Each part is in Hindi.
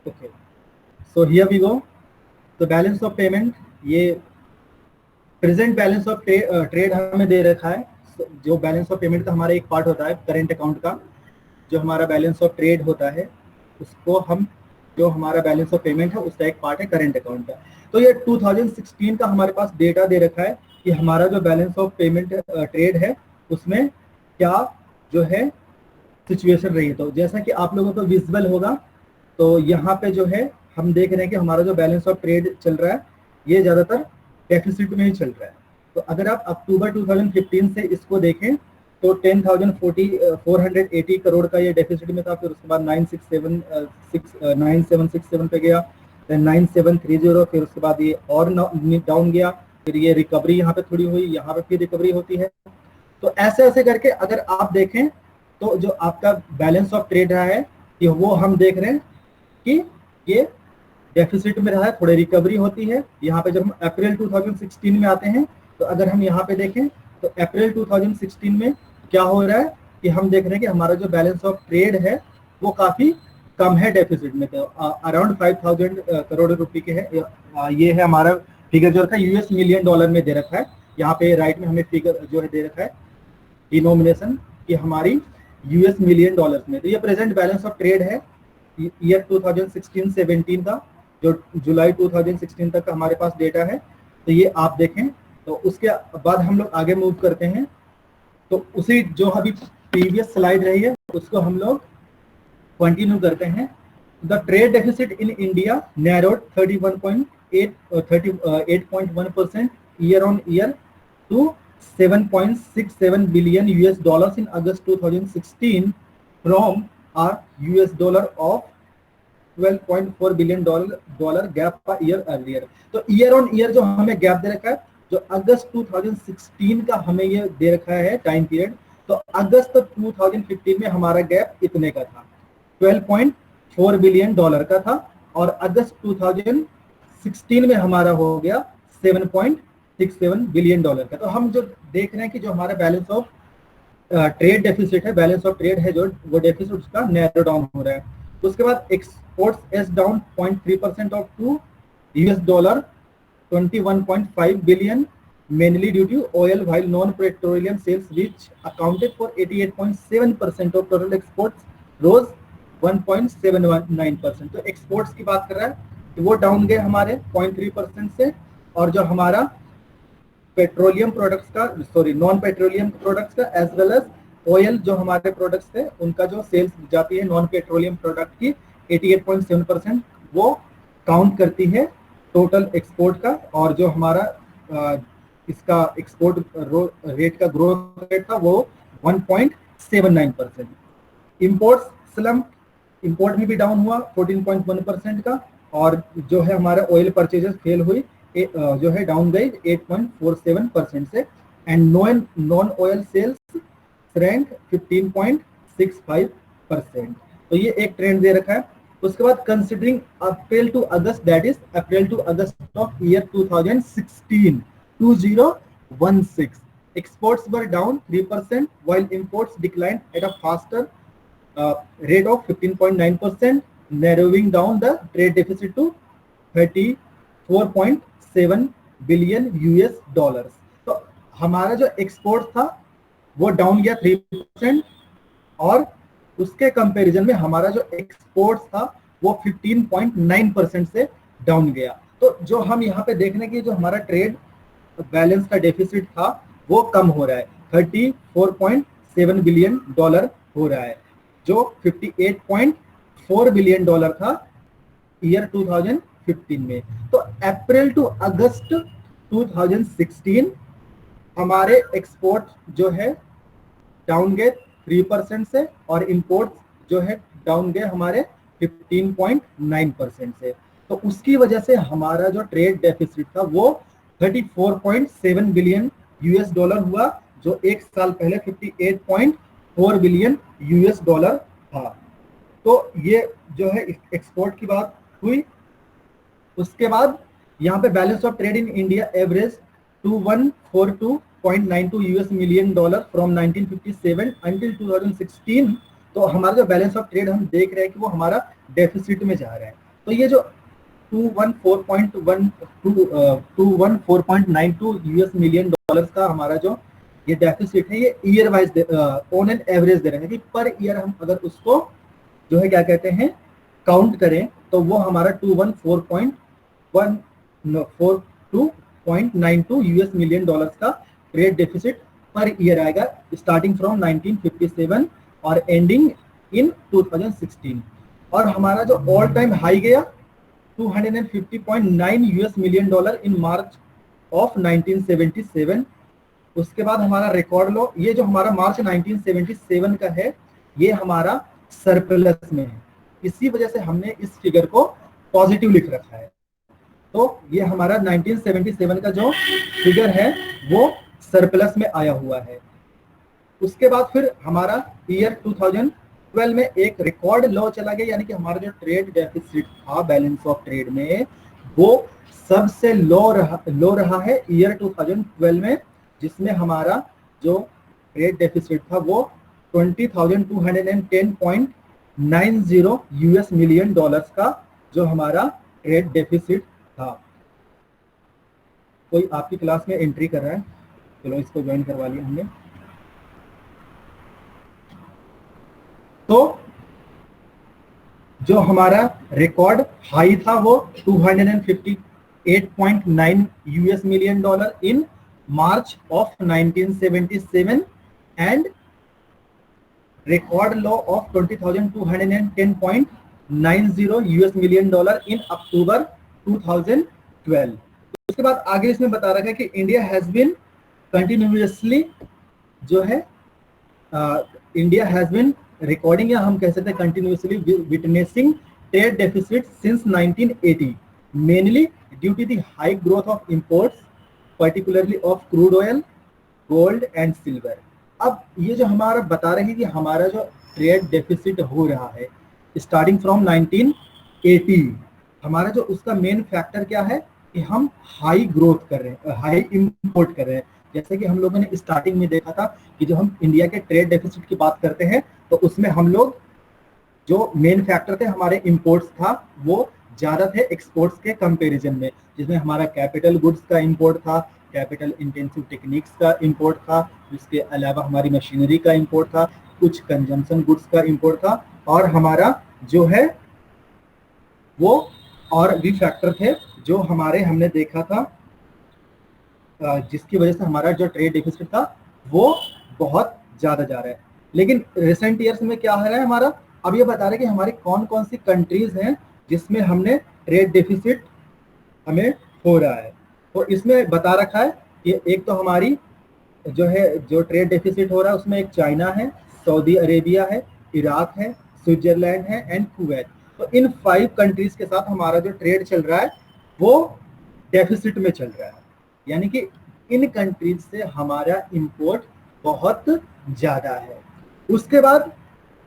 Okay, so here we go. तो बैलेंस ऑफ पेमेंट, ये प्रेजेंट बैलेंस ऑफ ट्रेड हमें दे रखा है। जो बैलेंस ऑफ पेमेंट का हमारा एक पार्ट होता है करेंट अकाउंट का, जो हमारा बैलेंस ऑफ ट्रेड होता है उसको हम, जो हमारा बैलेंस ऑफ पेमेंट है उसका एक पार्ट है करेंट अकाउंट का। तो ये 2016 का हमारे पास डेटा दे रखा है कि हमारा जो बैलेंस ऑफ पेमेंट ट्रेड है उसमें क्या जो है सिचुएशन रही है। तो जैसा कि आप लोगों को विजिबल होगा, तो यहाँ पे जो है हम देख रहे हैं कि हमारा जो बैलेंस ऑफ ट्रेड चल रहा है ये ज़्यादातर डेफिसिट में ही चल रहा है। तो अगर आप अक्टूबर 2015 से इसको देखें तो 10,480 करोड़ का ये डेफिसिट में था। फिर उसके बाद 9767 पे गया, फिर 9730, फिर उसके बाद ये और डाउन गया, फिर ये रिकवरी यहाँ पे थोड़ी हुई, यहाँ पे फिर रिकवरी होती है। तो ऐसे ऐसे करके अगर आप देखें तो जो आपका बैलेंस ऑफ ट्रेड रहा है कि वो हम देख रहे हैं कि ये डेफिसिट में रहा है, थोड़ी रिकवरी होती है। यहाँ पे जब हम अप्रैल 2016 में आते हैं तो अगर हम यहाँ पे देखें तो अप्रैल 2016 में क्या हो रहा है कि हम देख रहे हैं कि हमारा जो बैलेंस ऑफ ट्रेड है वो काफी कम है डेफिसिट में। तो अराउंड 5,000 करोड़ रुपए के है। ये है हमारा फिगर जो रखा है यूएस मिलियन डॉलर में दे रखा है। यहाँ पे राइट में हमें फिगर जो है दे रखा है डिनोमिनेशन की हमारी यूएस मिलियन डॉलर्स में। तो ये प्रेजेंट बैलेंस ऑफ ट्रेड है ईयर 2016-17 का, जो जुलाई 2016 तक का हमारे पास डेटा है। तो ये आप देखें। तो उसके बाद हम लोग आगे मूव करते हैं। तो उसी जो अभी प्रीवियस स्लाइड रही है उसको हम लोग कंटिन्यू करते हैं। The trade deficit in India narrowed 38.1% year on year to 7.67 billion US dollars in August 2016 from a US dollar of 12.4 billion dollar gap a year earlier। तो ईयर ऑन ईयर जो हमें गैप दे रखा है, जो अगस्त 2016 का हमें ये दे रखा है टाइम पीरियड, तो अगस्त 2015 में हमारा गैप इतने का था, 12.4 बिलियन डॉलर का था, और अगस्त 2016 में हमारा हो गया 7.67 बिलियन डॉलर का। तो हम जो देख रहे हैं कि जो हमारा बैलेंस ऑफ ट्रेड डेफिसिट है, बैलेंस ऑफ ट्रेड है जो वो डेफिसिट उसका नैरो डाउन हो रहा है। उसके बाद exports is down 0.3% off to US dollar 21.5 billion mainly due to oil, while non-petroleum sales which accounted for 88.7% of total exports rose 1.79%। तो एक्सपोर्ट्स की बात कर रहा है तो वो डाउन गए हमारे 0.3% से, और जो हमारा पेट्रोलियम प्रोडक्ट्स का, सॉरी नॉन पेट्रोलियम प्रोडक्ट्स का एज वेल एज ऑयल जो हमारे प्रोडक्ट्स थे उनका जो सेल्स जाती है नॉन पेट्रोलियम प्रोडक्ट की 88.7% वो काउंट करती है टोटल एक्सपोर्ट का। और जो हमारा इसका एक्सपोर्ट रेट का ग्रोथ रेट था वो 1.79%। इंपोर्ट्स स्लम, इंपोर्ट में भी डाउन हुआ 14.1% का, और जो है हमारा ऑयल परचेजेस फेल हुई जो है डाउन गई 8.47% से, and non oil sales rank 15.65%। तो ये एक ट्रेंड दे रखा है। उसके बाद considering April to August, that is April to August of year 2016 exports were down 3% while imports declined at a faster rate of 15.9%, narrowing down the trade deficit to 34.7 billion US dollars। तो हमारा जो एक्सपोर्ट था वो डाउन गया 3%, और उसके कंपैरिजन में हमारा जो एक्सपोर्ट था वो 15.9% से डाउन गया। तो जो हम यहाँ पे देखने की जो हमारा ट्रेड बैलेंस का डेफिसिट था वो कम हो रहा है, 34.7 बिलियन डॉलर हो रहा है, जो 58.4 बिलियन डॉलर था ईयर 2015 में। तो अप्रैल टू अगस्त 2016 हमारे एक्सपोर्ट जो है डाउन गए 3% से, और इंपोर्ट जो है डाउन गए हमारे 15.9% से। तो उसकी वजह से हमारा जो ट्रेड डेफिसिट था वो 34.7 बिलियन यूएस डॉलर हुआ, जो एक साल पहले 58.4 बिलियन यूएस डॉलर था। तो ये जो है एक्सपोर्ट की बात हुई। उसके बाद यहाँ पे balance of trade in India average 2142.92 US million dollar from 1957 until 2016। तो हमारा जो बैलेंस ऑफ ट्रेड हम देख रहे हैं कि वो हमारा डेफिसिट में जा रहा है। तो ये जो 214.92 यूएस मिलियन डॉलर्स का हमारा जो ये डेफिसिट है, ये year wise on an average दे रहे हैं कि पर ईयर हम अगर उसको जो है क्या कहते हैं काउंट करें तो वो हमारा 214.92 यूएस मिलियन डॉलर्स का ट्रेड डेफिसिट पर ईयर आएगा, स्टार्टिंग फ्रॉम 1957 और एंडिंग इन 2016। और हमारा जो ऑल टाइम हाई गया 250.9 US million dollar in March of 1977। उसके बाद हमारा रिकॉर्ड लो, ये जो हमारा मार्च 1977 का है ये हमारा सरप्लस में है, इसी वजह से हमने इस फिगर को पॉजिटिव लिख रखा है। तो ये हमारा 1977 का जो फिगर है वो सरप्लस में आया हुआ है। उसके बाद फिर हमारा ईयर 2012 में एक रिकॉर्ड लो चला गया, यानी कि हमारा जो ट्रेड डेफिसिट था बैलेंस ऑफ ट्रेड में वो सबसे लो रहा है ईयर 2012 में, जिसमें हमारा जो ट्रेड डेफिसिट था वो 20,210.90 यूएस मिलियन डॉलर्स का जो हमारा ट्रेड डेफिसिट था। कोई आपकी क्लास में एंट्री कर रहा है, चलो इसको ज्वाइन करवा लिया हमने। तो जो हमारा रिकॉर्ड हाई था वो 258.9 US million dollar in March of 1977 and record low of 20,210.90 US million dollar in October 2012। उसके बाद आगे इसमें बता रखा है कि इंडिया हैज बीन कंटिन्यूअसली जो है इंडिया हैज बीन रिकॉर्डिंग, या हम कह सकते हैं continuously witnessing trade deficit since 1980 mainly due to the high growth of imports particularly of crude oil, gold and silver. अब ये जो हमारा बता रहे हैं कि हमारा जो ट्रेड डेफिसिट हो रहा है स्टार्टिंग फ्रॉम 1980, हमारा जो उसका मेन फैक्टर क्या है कि हम हाई ग्रोथ कर रहे हैं, हाई इंपोर्ट कर रहे हैं। जैसे कि हम लोगों ने स्टार्टिंग में देखा था कि जो हम इंडिया के ट्रेड डेफिसिट की बात करते हैं तो उसमें हम लोग जो मेन फैक्टर थे हमारे इंपोर्ट्स था वो ज्यादा थे एक्सपोर्ट्स के कंपैरिजन में, जिसमें हमारा कैपिटल गुड्स का इंपोर्ट था, कैपिटल इंटेंसिव टेक्निक्स का इंपोर्ट था, इसके अलावा हमारी मशीनरी का इंपोर्ट था, कुछ कंजम्पशन गुड्स का इंपोर्ट था, और हमारा जो है वो और भी फैक्टर थे जो हमारे हमने देखा था जिसकी वजह से हमारा जो ट्रेड डेफिसिट था वो बहुत ज्यादा जा रहा है। लेकिन रिसेंट ईयर्स में क्या हो रहा है हमारा, अब ये बता रहे हैं कि हमारी कौन कौन सी कंट्रीज हैं जिसमें हमने ट्रेड डेफिसिट हमें हो रहा है। तो इसमें बता रखा है कि एक तो हमारी जो है जो ट्रेड डेफिसिट हो रहा है उसमें एक चाइना है, सऊदी अरेबिया है, इराक है, स्विट्जरलैंड है एंड कुवैत। तो इन 5 कंट्रीज के साथ हमारा जो ट्रेड चल रहा है वो डेफिसिट में चल रहा है, यानी कि इन कंट्रीज से हमारा इंपोर्ट बहुत ज्यादा है। उसके बाद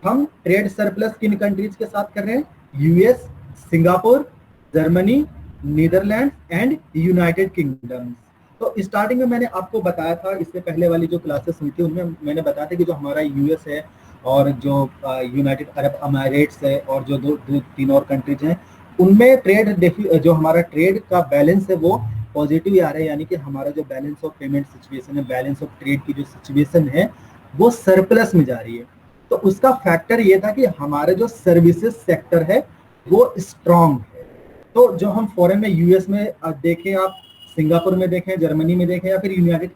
हम ट्रेड सरप्लस किन कंट्रीज के साथ कर रहे हैं, US, Singapore, Germany, Netherlands and United Kingdom. तो स्टार्टिंग में मैंने आपको बताया था, इससे पहले वाली जो क्लासेस हुई थी उनमें मैंने बताया था कि जो हमारा यूएस है और जो यूनाइटेड अरब अमीरेट्स है और जो दो 3 और कंट्रीज हैं उनमें ट्रेड जो हमारा ट्रेड का बैलेंस है वो पॉजिटिव आ रहा है, यानी कि हमारा जो बैलेंस ऑफ पेमेंट सिचुएशन है, बैलेंस ऑफ ट्रेड की जो सिचुएशन है वो सरप्लस में जा रही है। तो उसका फैक्टर ये था कि हमारे जो सर्विसेज सेक्टर है वो स्ट्रॉन्ग है। तो जो हम फॉरेन में यूएस में देखें, आप सिंगापुर में देखें, जर्मनी में देखें या फिर यूनाइटेड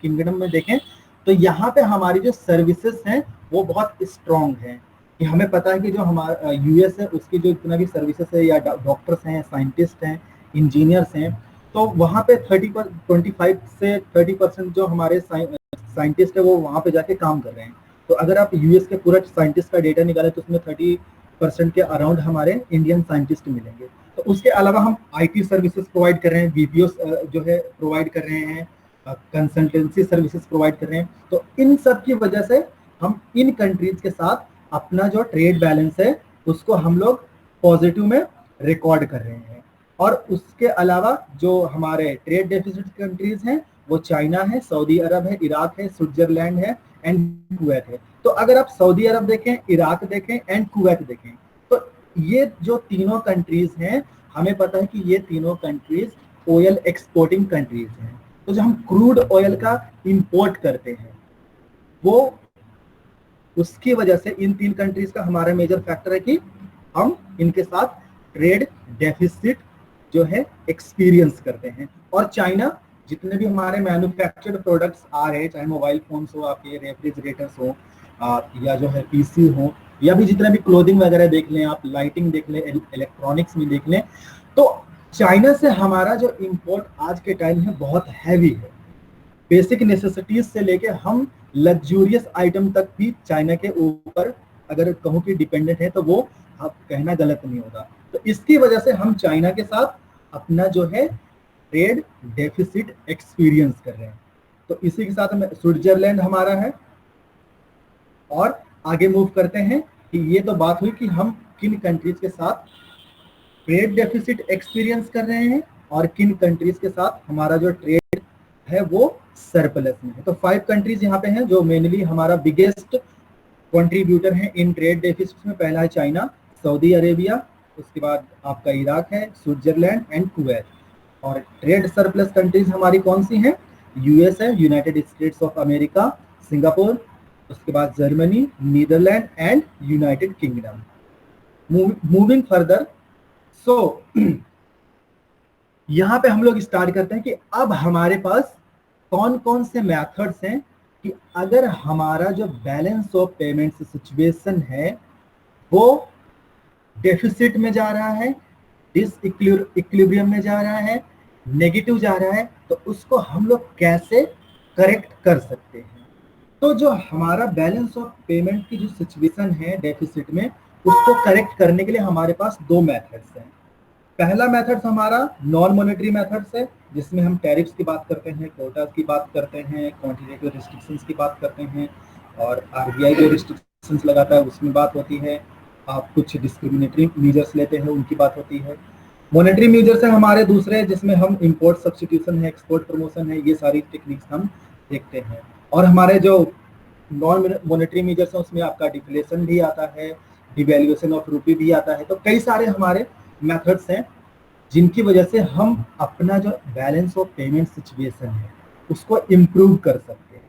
किंगडम में देखें, तो यहाँ पे हमारी जो सर्विसेज हैं वो बहुत स्ट्रॉन्ग हैं। कि हमें पता है कि जो हमारा यूएस है उसकी जो इतना भी सर्विसेज है या डॉक्टर्स हैं, साइंटिस्ट हैं, इंजीनियर्स हैं, तो वहाँ पे 25 से 30% जो हमारे साइंटिस्ट है वो वहाँ पे जाके काम कर रहे हैं। तो अगर आप यूएस के पूरा साइंटिस्ट का डेटा निकालें तो उसमें 30% के अराउंड हमारे इंडियन साइंटिस्ट मिलेंगे। तो उसके अलावा हम आईटी सर्विसेज प्रोवाइड कर रहे हैं, बीपीओ जो है प्रोवाइड कर रहे हैं, कंसल्टेंसी सर्विसेज प्रोवाइड कर रहे हैं। तो इन सब की वजह से हम इन कंट्रीज के साथ अपना जो ट्रेड बैलेंस है उसको हम लोग पॉजिटिव में रिकॉर्ड कर रहे हैं। और उसके अलावा जो हमारे ट्रेड डेफिसिट कंट्रीज हैं वो चाइना है, सऊदी अरब है, इराक है, स्विट्जरलैंड है एंड कुवैत है। तो अगर आप सऊदी अरब देखें, इराक देखें एंड कुवैत देखें, तो ये जो तीनों कंट्रीज हैं, हमें पता है कि ये तीनों कंट्रीज ऑयल एक्सपोर्टिंग कंट्रीज हैं। तो जो हम क्रूड ऑयल का इंपोर्ट करते हैं, वो उसकी वजह से इन तीन कंट्रीज का हमारा मेजर फैक्टर है कि हम इनके साथ ट्रेड डेफिसिट जो है एक्सपीरियंस करते हैं। और चाइना, जितने भी हमारे मैन्युफैक्चर्ड प्रोडक्ट्स आ रहे हैं, चाहे मोबाइल फोन्स हो, आपके रेफ्रिजरेटर्स हो, या जो है पीसी हो, या भी जितने भी क्लोथिंग वगैरह देख लें आप, लाइटिंग देख लें, इलेक्ट्रॉनिक्स में देख लें, तो चाइना से हमारा जो इंपोर्ट आज के टाइम में बहुत हैवी है। बेसिक नेसेसिटीज से लेके हम लग्जूरियस आइटम तक भी चाइना के ऊपर अगर कहूँ कि डिपेंडेंट है, तो वो आप कहना गलत नहीं होगा। तो इसकी वजह से हम चाइना के साथ अपना जो है ट्रेड डेफिसिट एक्सपीरियंस कर रहे हैं। तो इसी के साथ में स्विट्जरलैंड हमारा है। और आगे मूव करते हैं कि ये तो बात हुई कि हम किन कंट्रीज के साथ ट्रेड डेफिसिट एक्सपीरियंस कर रहे हैं और किन कंट्रीज के साथ हमारा जो ट्रेड है वो सरप्लस में है। तो 5 कंट्रीज यहाँ पे हैं जो मेनली हमारा बिगेस्ट कंट्रीब्यूटर है इन ट्रेड डेफिसिट में। पहला है चाइना, सऊदी अरेबिया, उसके बाद आपका इराक है, स्विट्जरलैंड एंड कुवैत। और ट्रेड सरप्लस कंट्रीज हमारी कौन सी हैं? यूएस है, United States of America, Singapore, उसके बाद Germany, Netherlands and United Kingdom. Moving further, so यहां पे हम लोग स्टार्ट करते हैं कि अब हमारे पास कौन कौन से मेथड्स हैं कि अगर हमारा जो बैलेंस ऑफ पेमेंट्स सिचुएशन है वो डेफिसिट में जा रहा है, डिसइक्विलिब्रियम में जा रहा है, नेगेटिव जा रहा है, तो उसको हम लोग कैसे करेक्ट कर सकते हैं। तो जो हमारा बैलेंस ऑफ पेमेंट की जो सिचुएशन है डेफिसिट में, उसको करेक्ट करने के लिए हमारे पास 2 मेथड्स हैं। पहला मेथड्स हमारा नॉन मॉनेटरी मेथड्स है, जिसमें हम टैरिफ्स की बात करते हैं, कोटास की बात करते हैं, क्वांटिटेटिव रिस्ट्रिक्शंस की बात करते हैं, और आरबीआई जो रिस्ट्रिक्शंस लगाता है उसमें बात होती है। आप कुछ डिस्क्रिमिनेटरी मेजर्स लेते हैं, उनकी बात होती है। मॉनेटरी मेजर्स है हमारे दूसरे, जिसमें हम इंपोर्ट सब्स्टिट्यूशन है, एक्सपोर्ट प्रमोशन है, ये सारी टेक्निक्स हम देखते हैं। और हमारे जो नॉन मॉनेटरी मेजर्स है उसमें आपका डिफ्लेशन भी आता है, डिवैल्यूएशन ऑफ रूपी भी आता है। तो कई सारे हमारे मेथड्स हैं जिनकी वजह से हम अपना जो बैलेंस ऑफ पेमेंट सिचुएशन है उसको इम्प्रूव कर सकते हैं।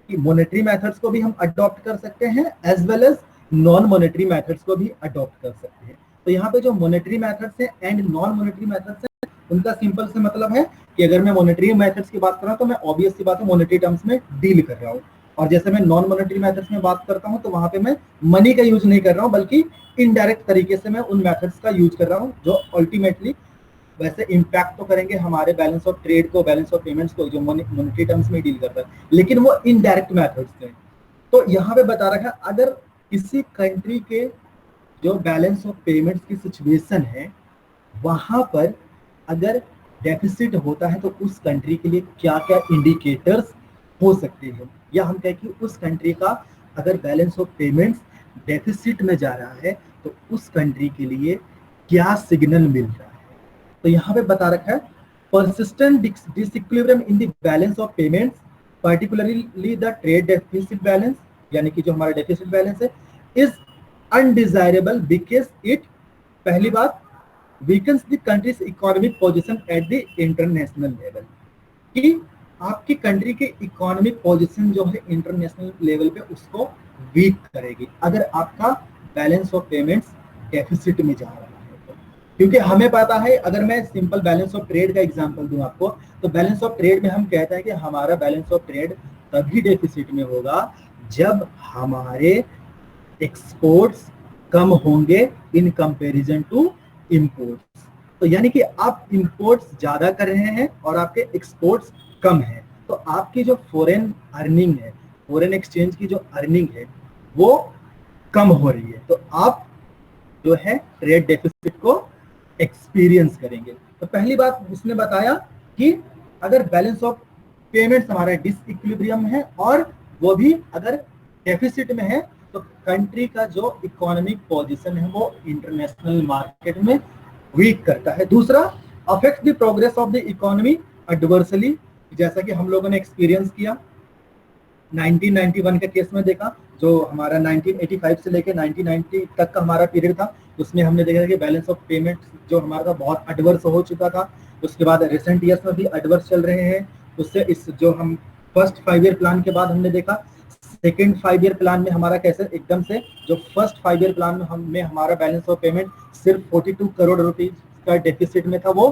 कि मॉनेटरी मेथड्स को भी हम अडॉप्ट कर सकते हैं as well as non monetary methods को भी अडॉप्ट कर सकते हैं। तो यहाँ पे जो मॉनेटरी मेथड्स है एंड नॉन मॉनेटरी मेथड्स है, उनका सिंपल से मतलब है कि अगर मैं मॉनेटरी मेथड्स की बात कर रहा हूँ तो मैं ऑब्वियस सी बात है मॉनेटरी टर्म्स में डील कर रहा हूँ, और जैसे मैं नॉन मॉनेटरी मेथड्स में बात करता हूँ तो वहां पे मैं मनी का यूज नहीं कर रहा हूँ, बल्कि इनडायरेक्ट तरीके से मैं उन मेथड्स का यूज कर रहा हूँ जो अल्टीमेटली वैसे इम्पैक्ट तो करेंगे हमारे बैलेंस ऑफ ट्रेड को, बैलेंस ऑफ पेमेंट्स को, जो मॉनेटरी टर्म्स में डील करता है, लेकिन वो इनडायरेक्ट मेथड्स हैं। तो यहाँ पे बता रखा है अगर किसी कंट्री के जो बैलेंस ऑफ पेमेंट्स की सिचुएशन है वहां पर अगर डेफिसिट होता है तो उस कंट्री के लिए क्या क्या इंडिकेटर्स हो सकते हैं, या हम कहें कि उस कंट्री का अगर बैलेंस ऑफ पेमेंट्स डेफिसिट में जा रहा है तो उस कंट्री के लिए क्या सिग्नल मिल रहा है। तो यहाँ पे बता रखा है persistent disequilibrium in the balance of payments, particularly the trade deficit balance, यानी कि जो हमारा डेफिसिट बैलेंस है, इज अनडिजायरेबल बिकॉज इट, पहली बात, weakens the country's economic position at the international level, कि आपकी कंट्री के इकोनॉमिक पोजीशन जो है इंटरनेशनल लेवल पे उसको वीक करेगी अगर आपका बैलेंस ऑफ पेमेंट्स डेफिसिट में जा रहा है तो। क्योंकि हमें पता है, अगर मैं सिंपल बैलेंस ऑफ ट्रेड का एग्जांपल दूं आपको, तो बैलेंस ऑफ ट्रेड में हम कहते हैं कि हमारा बैलेंस ऑफ ट्रेड तभी डेफिसिट में होगा जब हमारे एक्सपोर्ट्स कम होंगे इन कंपैरिजन टू इंपोर्ट्स। तो यानी कि आप इंपोर्ट्स ज्यादा कर रहे हैं और आपके एक्सपोर्ट्स कम है, तो आपकी जो फॉरेन अर्निंग है, फॉरेन एक्सचेंज की जो अर्निंग है वो कम हो रही है, तो आप जो है ट्रेड डेफिसिट को एक्सपीरियंस करेंगे। तो पहली बात उसने बताया कि अगर बैलेंस ऑफ पेमेंट्स हमारा डिसइक्विलिब्रियम है और वो भी अगर डेफिसिट में है तो कंट्री का जो इकोनॉमिक पोजीशन है वो इंटरनेशनल मार्केट में वीक करता है। दूसरा, affect the progress of the economy adversely, जैसा कि हम लोगों ने एक्सपीरियंस किया 1991 के केस में देखा, जो हमारा 1985 से लेकर 1990 तक का हमारा पीरियड था, उसमें हमने देखा कि बैलेंस ऑफ पेमेंट जो हमारा था बहुत एडवर्स हो चुका था। उसके बाद रिसेंट ईयर्स में भी एडवर्स चल रहे हैं। उससे इस जो हम फर्स्ट 5 ईयर प्लान के बाद हमने देखा सेकेंड 5 ईयर प्लान में हमारा कैसे एकदम से, जो फर्स्ट 5 ईयर प्लान में हमारा बैलेंस ऑफ पेमेंट सिर्फ 42 करोड़ रुपीज का डेफिसिट में था, वो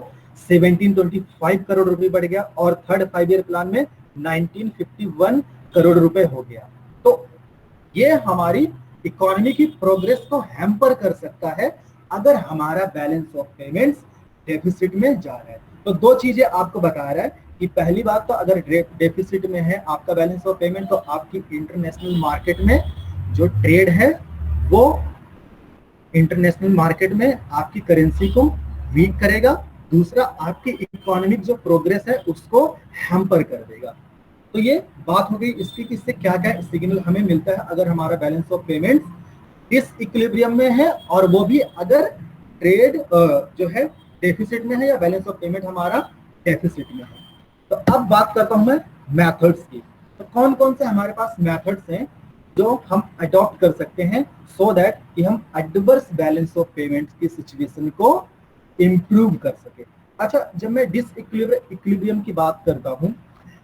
1725 करोड़ रुपए बढ़ गया, और थर्ड 5 ईयर प्लान में 1951 करोड़ रुपए हो गया। तो ये हमारी इकोनॉमी की प्रोग्रेस को हैम्पर कर सकता है अगर हमारा बैलेंस ऑफ पेमेंट्स डेफिसिट में जा रहा है। तो दो चीजें आपको बता रहा है कि पहली बात तो अगर डेफिसिट में है आपका बैलेंस ऑफ पेमेंट, तो आपकी इंटरनेशनल मार्केट में जो ट्रेड है वो इंटरनेशनल मार्केट में आपकी करेंसी को वीक करेगा। दूसरा, आपकी इकोनॉमिक जो प्रोग्रेस है उसको हैम्पर कर देगा। तो ये बात हो गई इसकी कि इससे क्या क्या सिग्नल हमें मिलता है अगर हमारा बैलेंस ऑफ पेमेंट्स डिसइक्विलिब्रियम में है, और वो भी अगर ट्रेड जो है डेफिसिट में है या बैलेंस ऑफ पेमेंट हमारा डेफिसिट में है। तो अब बात करता हूं मैं मेथड्स की। तो कौन कौन से हमारे पास मेथड्स हैं जो हम अडॉप्ट कर सकते हैं सो दैट कि हम एडवर्स बैलेंस ऑफ पेमेंट की सिचुएशन को इंप्रूव कर सके। अच्छा, जब मैं डिसइक्विलिब्रियम की बात करता हूं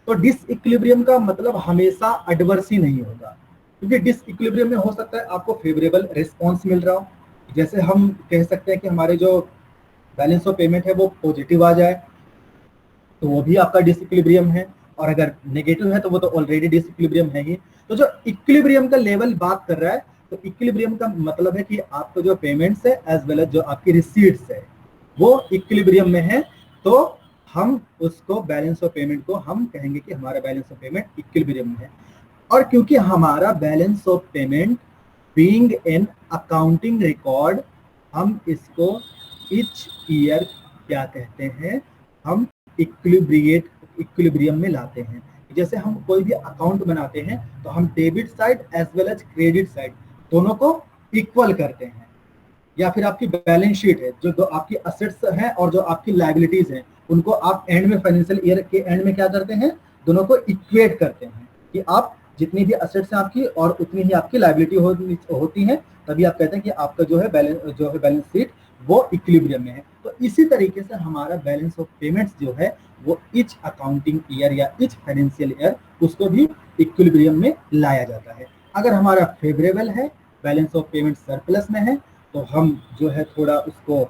तो डिसइक्विलिब्रियम का मतलब हमेशा एडवर्स ही नहीं होगा, क्योंकि डिसइक्विलिब्रियम में हो सकता है आपको फेवरेबल रिस्पॉन्स मिल रहा हो। जैसे हम कह सकते हैं कि हमारे जो बैलेंस ऑफ पेमेंट है वो पॉजिटिव आ जाए, तो वो भी आपका डिसइक्विलिब्रियम है, और अगर नेगेटिव है तो वो तो ऑलरेडी डिसइक्विलिब्रियम है ही। तो जो इक्विलिब्रियम का लेवल बात कर रहा है, तो इक्विलिब्रियम का मतलब है कि आपको जो पेमेंट्स है एज वेल एज जो आपकी रिसीट्स है वो इक्विलिब्रियम में है, तो हम उसको बैलेंस ऑफ पेमेंट को हम कहेंगे कि हमारा बैलेंस ऑफ पेमेंट इक्विलिब्रियम में है। और क्योंकि हमारा balance of payment being an accounting record, हम इसको ईच ईयर क्या कहते हैं, हम इक्विलिब्रियम में लाते हैं। जैसे हम कोई भी अकाउंट बनाते हैं तो हम debit side as well as credit side दोनों को इक्वल करते हैं। या फिर आपकी बैलेंस शीट है, जो आपकी असेट्स हैं और जो आपकी लायबिलिटीज हैं, उनको आप एंड में फाइनेंशियल ईयर के एंड में क्या करते हैं, दोनों को इक्वेट करते हैं कि आप जितनी भी असेट्स हैं आपकी और उतनी ही आपकी लायबिलिटी होती है, तभी आप कहते हैं कि आपका जो है बैलेंस शीट वो इक्विलिब्रियम में है। तो इसी तरीके से हमारा बैलेंस ऑफ पेमेंट्स जो है वो ईच अकाउंटिंग ईयर या ईच फाइनेंशियल ईयर उसको भी इक्विलिब्रियम में लाया जाता है। अगर हमारा फेवरेबल है, बैलेंस ऑफ पेमेंट सरप्लस में है, तो हम जो है थोड़ा उसको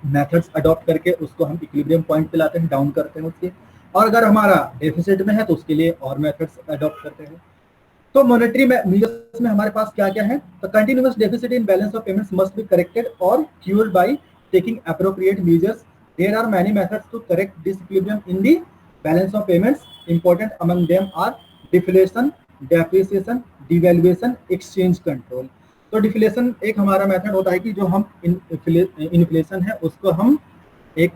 मेथड्स अडॉप्ट करके उसको हम इक्विलिब्रियम पॉइंट पे लाते हैं, डाउन करते हैं उसके। और अगर हमारा डेफिसिट में है तो उसके लिए और मेथड्स अडॉप्ट करते हैं। तो मॉनेटरी मेजर्स में हमारे पास क्या क्या है, तो continuous deficit in balance of payments must be corrected और cured by taking appropriate measures. There are many methods to correct this equilibrium in the balance of payments. Important among them are deflation, depreciation, devaluation, exchange control. तो डिफ्लेशन एक हमारा मेथड होता है कि जो हम इन्फ्लेशन है उसको हम एक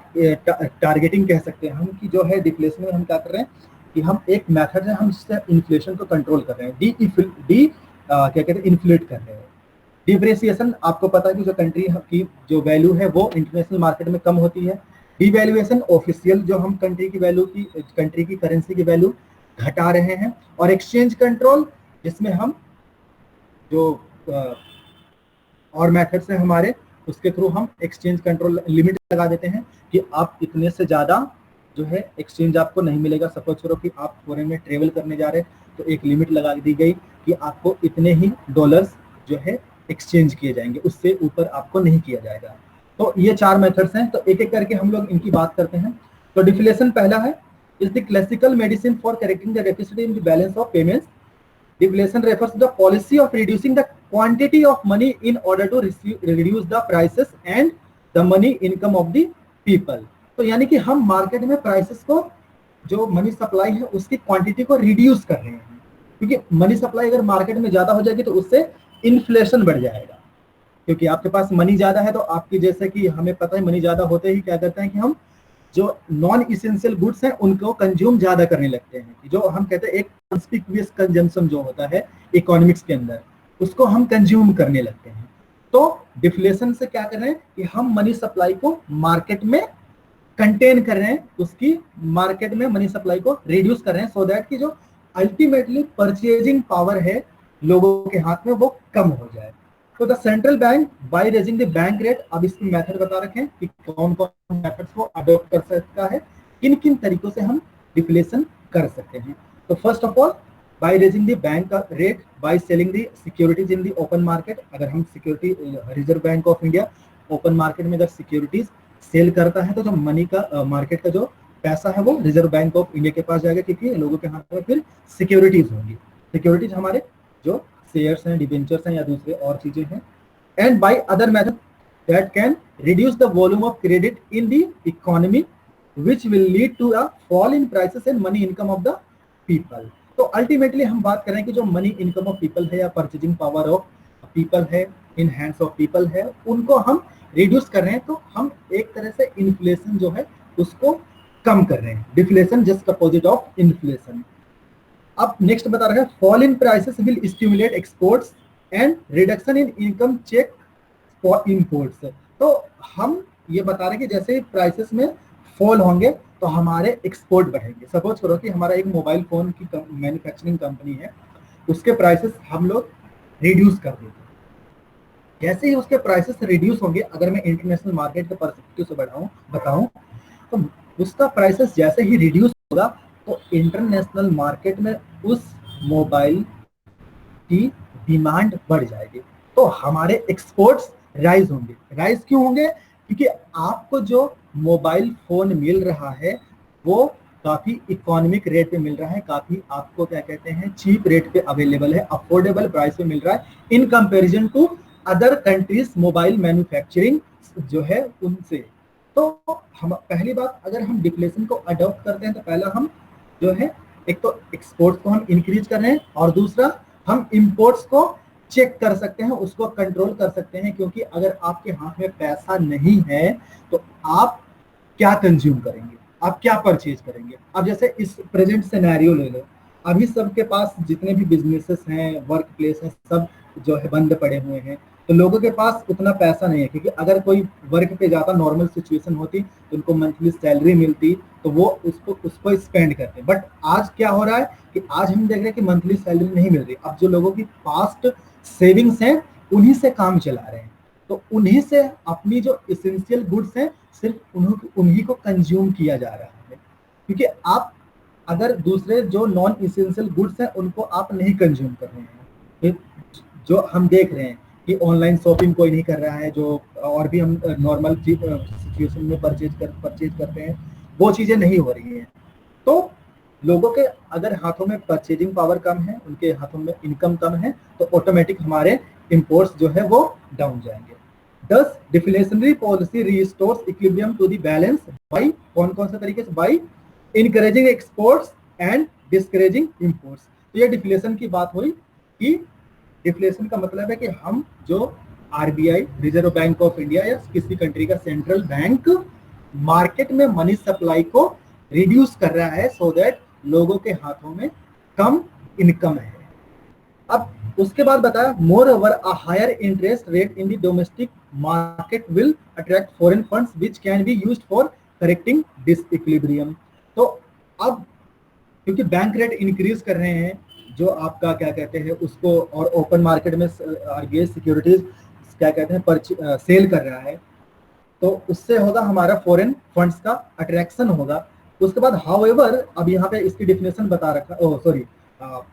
टारगेटिंग कह सकते हैं हम, कि जो है डिफ्लेशन में हम क्या कर रहे हैं कि हम एक मेथड है, हम इससे इन्फ्लेशन को कंट्रोल कर रहे हैं, क्या कहते हैं, इन्फ्लेट कर रहे हैं। डिप्रिसिएशन आपको पता है कि जो कंट्री की जो वैल्यू है वो इंटरनेशनल मार्केट में कम होती है। डिवैल्यूएशन ऑफिशियल जो हम कंट्री की करेंसी की वैल्यू घटा रहे हैं। और एक्सचेंज कंट्रोल जिसमें हम जो और मेथड्स हैं हमारे, उसके थ्रू हम एक्सचेंज कंट्रोल लिमिट लगा देते हैं कि आप इतने से ज़्यादा जो है एक्सचेंज आपको नहीं मिलेगा। सपोज करो कि आप फॉरेन में ट्रेवल करने जा रहे हैं तो एक लिमिट लगा दी गई कि आपको इतने ही डॉलर्स जो है एक्सचेंज किए जाएंगे, उससे ऊपर आपको नहीं किया जाएगा। तो ये 4 मेथड्स हैं, तो एक एक करके हम लोग इनकी बात करते हैं। तो डिफ्लेशन पहला है, is the classical medicine for correcting the deficit in the balance of payments. Deflation refers to the policy of reducing the quantity of money in order to reduce the prices and the money income of the people। तो यानी कि हम मार्केट में प्राइसेस को, जो मनी सप्लाई है उसकी क्वांटिटी को रिड्यूस कर रहे हैं, क्योंकि मनी सप्लाई अगर मार्केट में ज्यादा हो जाएगी तो उससे इन्फ्लेशन बढ़ जाएगा। क्योंकि आपके पास मनी ज्यादा है तो आपकी, जैसे कि हमें पता है, मनी ज्यादा होते ही क्या करते हैं कि हम जो नॉन इसेंशियल गुड्स हैं उनको कंज्यूम ज्यादा करने लगते हैं, जो हम कहते हैं एक कॉन्स्पिक्यूअस कंजम्पशन जो होता है इकोनॉमिक्स के अंदर, उसको हम कंज्यूम करने लगते हैं। तो डिफ्लेशन से क्या कर रहे हैं कि हम मनी सप्लाई को मार्केट में कंटेन कर रहे हैं, उसकी मार्केट में मनी सप्लाई को रिड्यूस कर रहे हैं, सो दैट कि जो अल्टीमेटली परचेजिंग पावर है लोगों के हाथ में वो कम हो जाए। तो the central bank by raising the bank rate, अब इसकी मेथड बता रखे हैं कि कौन कौन मेथड्स को अडॉप्ट कर सकता है, किन किन तरीकों से हम डिफ्लेशन कर सकते हैं। तो first of all by raising the bank rate by selling the securities in the open market. अगर हम security, reserve bank of India open market में अगर सिक्योरिटीज सेल करता है तो जो मनी का मार्केट का जो पैसा है वो रिजर्व बैंक ऑफ इंडिया के पास जाएगा, क्योंकि लोगों के हाथ में फिर सिक्योरिटीज होंगी। सिक्योरिटीज हमारे जो शेयर्स हैं, डिबेंचर्स हैं या दूसरे और चीजें हैं। And by other method that can reduce the volume of credit in the economy which will lead to a fall in prices and money income of the people। तो अल्टीमेटली हम बात कर रहे हैं कि जो मनी इनकम ऑफ पीपल है या परचेजिंग पावर ऑफ पीपल है, इन हैंड्स ऑफ पीपल है, उनको हम रिड्यूस कर रहे हैं। तो हम एक तरह से इन्फ्लेशन जो है उसको कम कर रहे हैं। Deflation just opposite of inflation. अब नेक्स्ट बता रहा है fall in prices will stimulate exports and reduction in income check for imports. तो हम ये बता रहे हैं कि जैसे प्राइसेस में फॉल होंगे तो हमारे एक्सपोर्ट बढ़ेंगे। सपोज करो कि हमारा एक मोबाइल फोन की मैन्युफैक्चरिंग कंपनी है, उसके प्राइसेस हम लोग रिड्यूस कर देते। जैसे ही उसके प्राइसेस रिड्यूस होंगे, अगर मैं इंटरनेशनल मार्केट के पर्सपेक्टिव से बताऊं तो उसका प्राइसेस जैसे ही रिड्यूस होगा तो इंटरनेशनल मार्केट में उस मोबाइल की डिमांड बढ़ जाएगी, तो हमारे एक्सपोर्ट्स राइज होंगे। राइज क्यों होंगे? क्योंकि आपको जो मोबाइल फोन मिल रहा है वो काफी इकोनॉमिक रेट पे मिल रहा है, काफी आपको क्या कहते हैं चीप रेट पे अवेलेबल है, अफोर्डेबल प्राइस पे मिल रहा है in comparison to other countries mobile manufacturing जो है उनसे। तो हम पहली बात, अगर हम डिफ्लेशन को अडॉप्ट करते हैं तो पहला हम जो है एक तो एक्सपोर्ट्स को हम इंक्रीज कर रहे हैं और दूसरा हम इंपोर्ट्स को चेक कर सकते हैं, उसको कंट्रोल कर सकते हैं। क्योंकि अगर आपके हाथ में पैसा नहीं है तो आप क्या कंज्यूम करेंगे, आप क्या परचेज करेंगे। अब जैसे इस प्रेजेंट सिनेरियो ले लो, अभी सबके पास जितने भी बिजनेसेस हैं, वर्क प्लेस हैं, सब जो है बंद पड़े हुए हैं, तो लोगों के पास उतना पैसा नहीं है। क्योंकि अगर कोई वर्क पे जाता, नॉर्मल सिचुएशन होती तो उनको मंथली सैलरी मिलती तो वो उसको स्पेंड करते। बट आज क्या हो रहा है कि आज हम देख रहे हैं कि मंथली सैलरी नहीं मिल रही। अब जो लोगों की पास्ट सेविंग्स हैं उन्हीं से काम चला रहे हैं, तो उन्हीं से अपनी जो इसेंशियल गुड्स हैं सिर्फ उन्हीं को कंज्यूम किया जा रहा है। क्योंकि आप अगर दूसरे जो नॉन इसेंशियल गुड्स हैं उनको आप नहीं कंज्यूम कर रहे हैं। जो हम देख रहे हैं कि ऑनलाइन शॉपिंग कोई नहीं कर रहा है, जो और भी हम नॉर्मल सिचुएशन में परचेज करते हैं, वो चीजें नहीं हो रही हैं। तो लोगों के अगर हाथों में परचेजिंग पावर कम है, उनके हाथों में इनकम कम है, तो ऑटोमेटिक हमारे इंपोर्ट्स जो है वो डाउन जाएंगे। Thus, deflationary policy restores equilibrium to the balance by कौन से तरीके से? By encouraging exports and discouraging imports। तो ये डिफ्लेशन की बात हुई कि डिफ्लेशन का मतलब है कि हम जो RBI, reserve bank of India या किसी कंट्री का सेंट्रल बैंक मार्केट में मनी सप्लाई को रिड्यूस कर रहा है सो दैट लोगों के हाथों में कम इनकम है। अब उसके बाद बताया moreover a higher interest rate in the domestic market will attract foreign funds which can be used for correcting disequilibrium. तो अब क्योंकि बैंक रेट इंक्रीज कर रहे हैं, जो आपका क्या कहते हैं उसको, और ओपन मार्केट में आरबीआई सिक्योरिटीज क्या कहते हैं सेल कर रहा है, तो उससे होगा हमारा फॉरेन फंड्स का अट्रैक्शन होगा। उसके बाद हाउएवर, अब यहाँ पे इसकी डिफिनेशन बता रखा,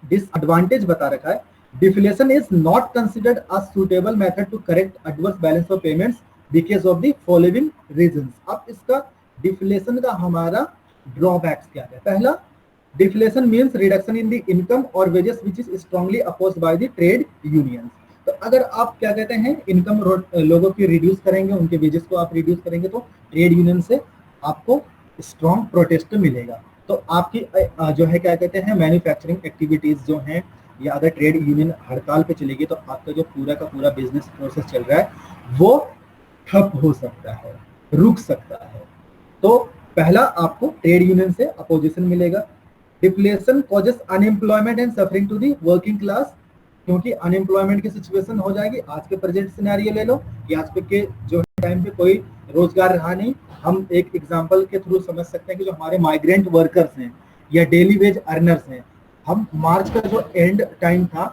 डिसएडवांटेज बता रखा है। Deflation is not considered a suitable method to correct adverse balance of payments because of the following reasons. अब इसका डिफ्लेशन का हमारा ड्रॉबैक्स क्या है? पहला, deflation means reduction in the income और wages which is strongly opposed by the trade unions. तो अगर आप क्या कहते हैं इनकम लोगों की रिड्यूस करेंगे, उनके वेजेस को आप रिड्यूस करेंगे, तो ट्रेड यूनियन से आपको स्ट्रॉन्ग प्रोटेस्ट मिलेगा। तो आपकी जो है क्या कहते हैं मैन्युफैक्चरिंग एक्टिविटीज जो हैं, या अगर ट्रेड यूनियन हड़ताल पे चलेगी तो आपका जो पूरा का पूरा बिजनेस प्रोसेस चल रहा है वो ठप हो सकता है, रुक सकता है। तो पहला आपको ट्रेड यूनियन से अपोजिशन मिलेगा। Deflation causes unemployment and suffering to the working class, क्योंकि अनएम्प्लॉयमेंट की सिचुएशन हो जाएगी। आज के प्रेजेंट सिनेरियो ले लो कि आज के जो टाइम पे कोई रोजगार रहा नहीं। हम एक एग्जांपल के थ्रू समझ सकते हैं कि जो हमारे माइग्रेंट वर्कर्स हैं या डेली वेज अर्नर्स हैं, हम मार्च का जो एंड टाइम था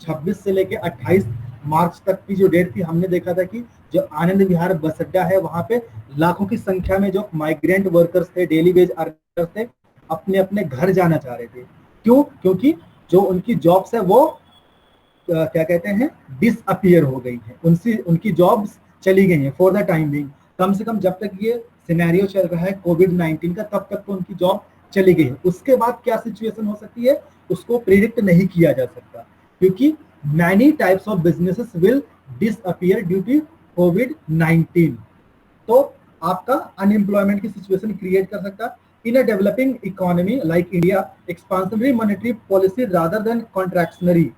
26 से लेके 28 मार्च तक की जो डेट थी, हमने देखा था कि जो आनंद विहार बस अड्डा है वहां पे लाखों की संख्या में जो माइग्रेंट वर्कर्स थे, डेली वेज अर्नर्स थे, अपने अपने घर जाना चाह रहे थे। क्यों? क्योंकि जो उनकी जॉब्स है वो क्या कहते हैं, डिसअपियर हो गई है, उनकी जॉब्स चली गई हैं फॉर द टाइम बिंग। कम से कम जब तक ये सिनेरियो चल रहा है कोविड-19 का, तब तक तो उनकी जॉब चली गई है। उसके बाद क्या सिचुएशन हो सकती है उसको प्रिडिक्ट नहीं किया जा सकता, क्योंकि many types of businesses will disappear due to कोविड-19। तो आपका अनएम्प्लॉयमेंट की सिचुएशन क्रिएट कर सकता है। In a developing economy like India, expansionary monetary policy rather than contractionary.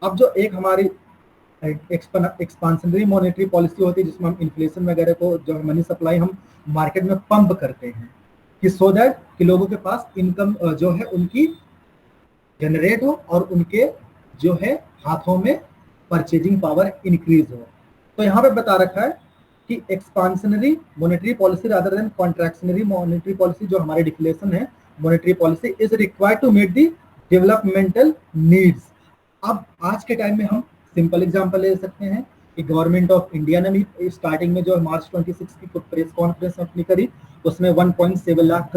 अब जो एक हमारी एक्सपांशनरी मॉनेटरी पॉलिसी होती है जिसमें हम इन्फ्लेशन वगैरह को, जो मनी सप्लाई हम मार्केट में पंप करते हैं कि सो दैट कि लोगों के पास इनकम जो है उनकी जनरेट हो और उनके जो है हाथों में परचेजिंग पावर इंक्रीज हो। तो यहाँ पे बता रखा है कि expansionary monetary policy rather than contractionary monetary policy, जो हमारी डिक्लेरेशन है monetary policy, is required to meet the developmental needs. अब आज के टाइम में हम सिंपल एग्जांपल ले सकते हैं कि गवर्नमेंट ऑफ इंडिया ने भी स्टार्टिंग में जो मार्च 26 की प्रेस कॉन्फ्रेंस अपनी करी, उसमें 1.7 लाख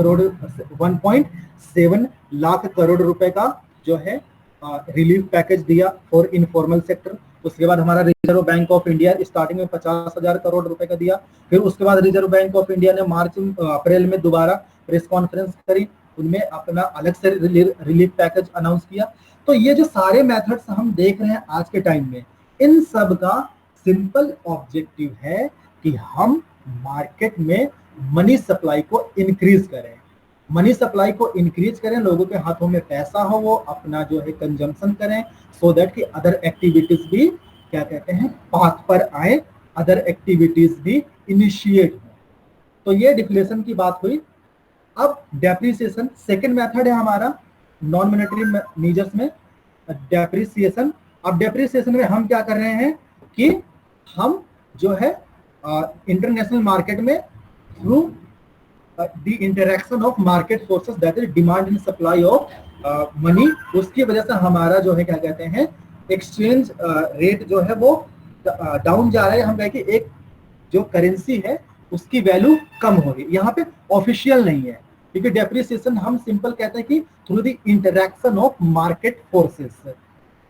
करोड़ रुपए का जो है रिलीफ पैकेज दिया फॉर इनफॉर्मल सेक्टर। उसके बाद हमारा reserve bank of India starting में 50,000 करोड़ रुपए का दिया। फिर उसके बाद रिजर्व बैंक ऑफ इंडिया ने अप्रैल में दोबारा प्रेस कॉन्फ्रेंस करी, उनमें अपना अलग से रिलीफ पैकेज अनाउंस किया। तो ये जो सारे मेथड्स हम देख रहे हैं आज के टाइम में, इन सब का सिंपल ऑब्जेक्टिव है कि हम मार्केट में मनी सप्लाई को इंक्रीज करें, मनी सप्लाई को इंक्रीज करें, लोगों के हाथों में पैसा हो, वो अपना जो है कंजम्पशन करें, सो दैट कि अदर एक्टिविटीज भी क्या कहते हैं पाथ पर आए, अदर एक्टिविटीज भी इनिशिएट हो। तो ये डिफ्लेशन की बात हुई। अब डेप्रिसिएशन सेकंड मेथड है हमारा नॉन मॉनेटरी मेजर्स में, डेप्रिसिएशन। अब डेप्रिसिएशन में हम क्या कर रहे हैं कि हम जो है इंटरनेशनल मार्केट में through the interaction of market forces, that is demand and supply of money, उसकी वजह से हमारा जो है क्या कहते हैं एक्सचेंज रेट जो है वो डाउन जा रहा है। हम कहें कि एक जो करेंसी है उसकी वैल्यू कम हो रही है। यहाँ पे ऑफिशियल नहीं है, क्योंकि डेप्रिसिएशन हम सिंपल कहते हैं कि through the interaction of market forces.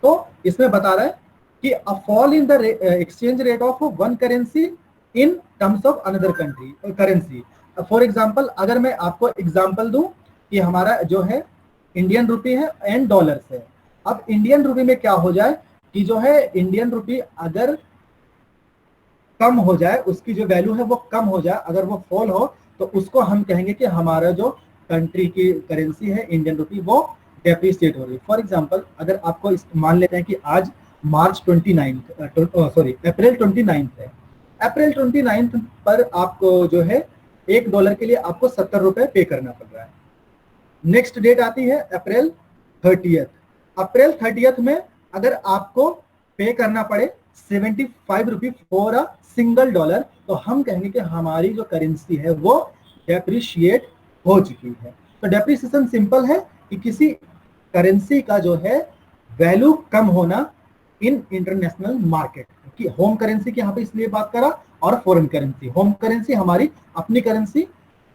तो इसमें बता रहा है कि a fall in the exchange rate of one currency in terms of another country currency. For example, अगर मैं आपको एग्जांपल दूं कि हमारा जो है इंडियन रुपी है एंड डॉलर्स है। अब इंडियन रुपी में क्या हो जाए कि जो है इंडियन रुपी अगर कम हो जाए, उसकी जो वैल्यू है वो कम हो जाए, अगर वो फॉल हो, तो उसको हम कहेंगे कि हमारा जो कंट्री की करेंसी है इंडियन रुपी वो डेप्रिसिएट हो रही है। फॉर एग्जांपल, अगर आपको मान लेते हैं कि आज मार्च 29 अप्रैल 29 है, अप्रैल 29 पर आपको जो है $1 के लिए आपको 70 रुपए पे करना पड़ रहा है। नेक्स्ट डेट आती है अप्रैल 30। अप्रैल 30 में अगर आपको पे करना पड़े 75 रुपी फॉर अ सिंगल $1, तो हम कहेंगे कि हमारी जो करेंसी है वो डेप्रिशिएट हो चुकी है। तो डेप्रिसिएशन सिंपल है कि किसी करेंसी का जो है वैल्यू कम होना इन इंटरनेशनल मार्केट की। होम करेंसी की यहाँ पे इसलिए बात करा, और फॉरेन करेंसी। होम करेंसी हमारी अपनी करेंसी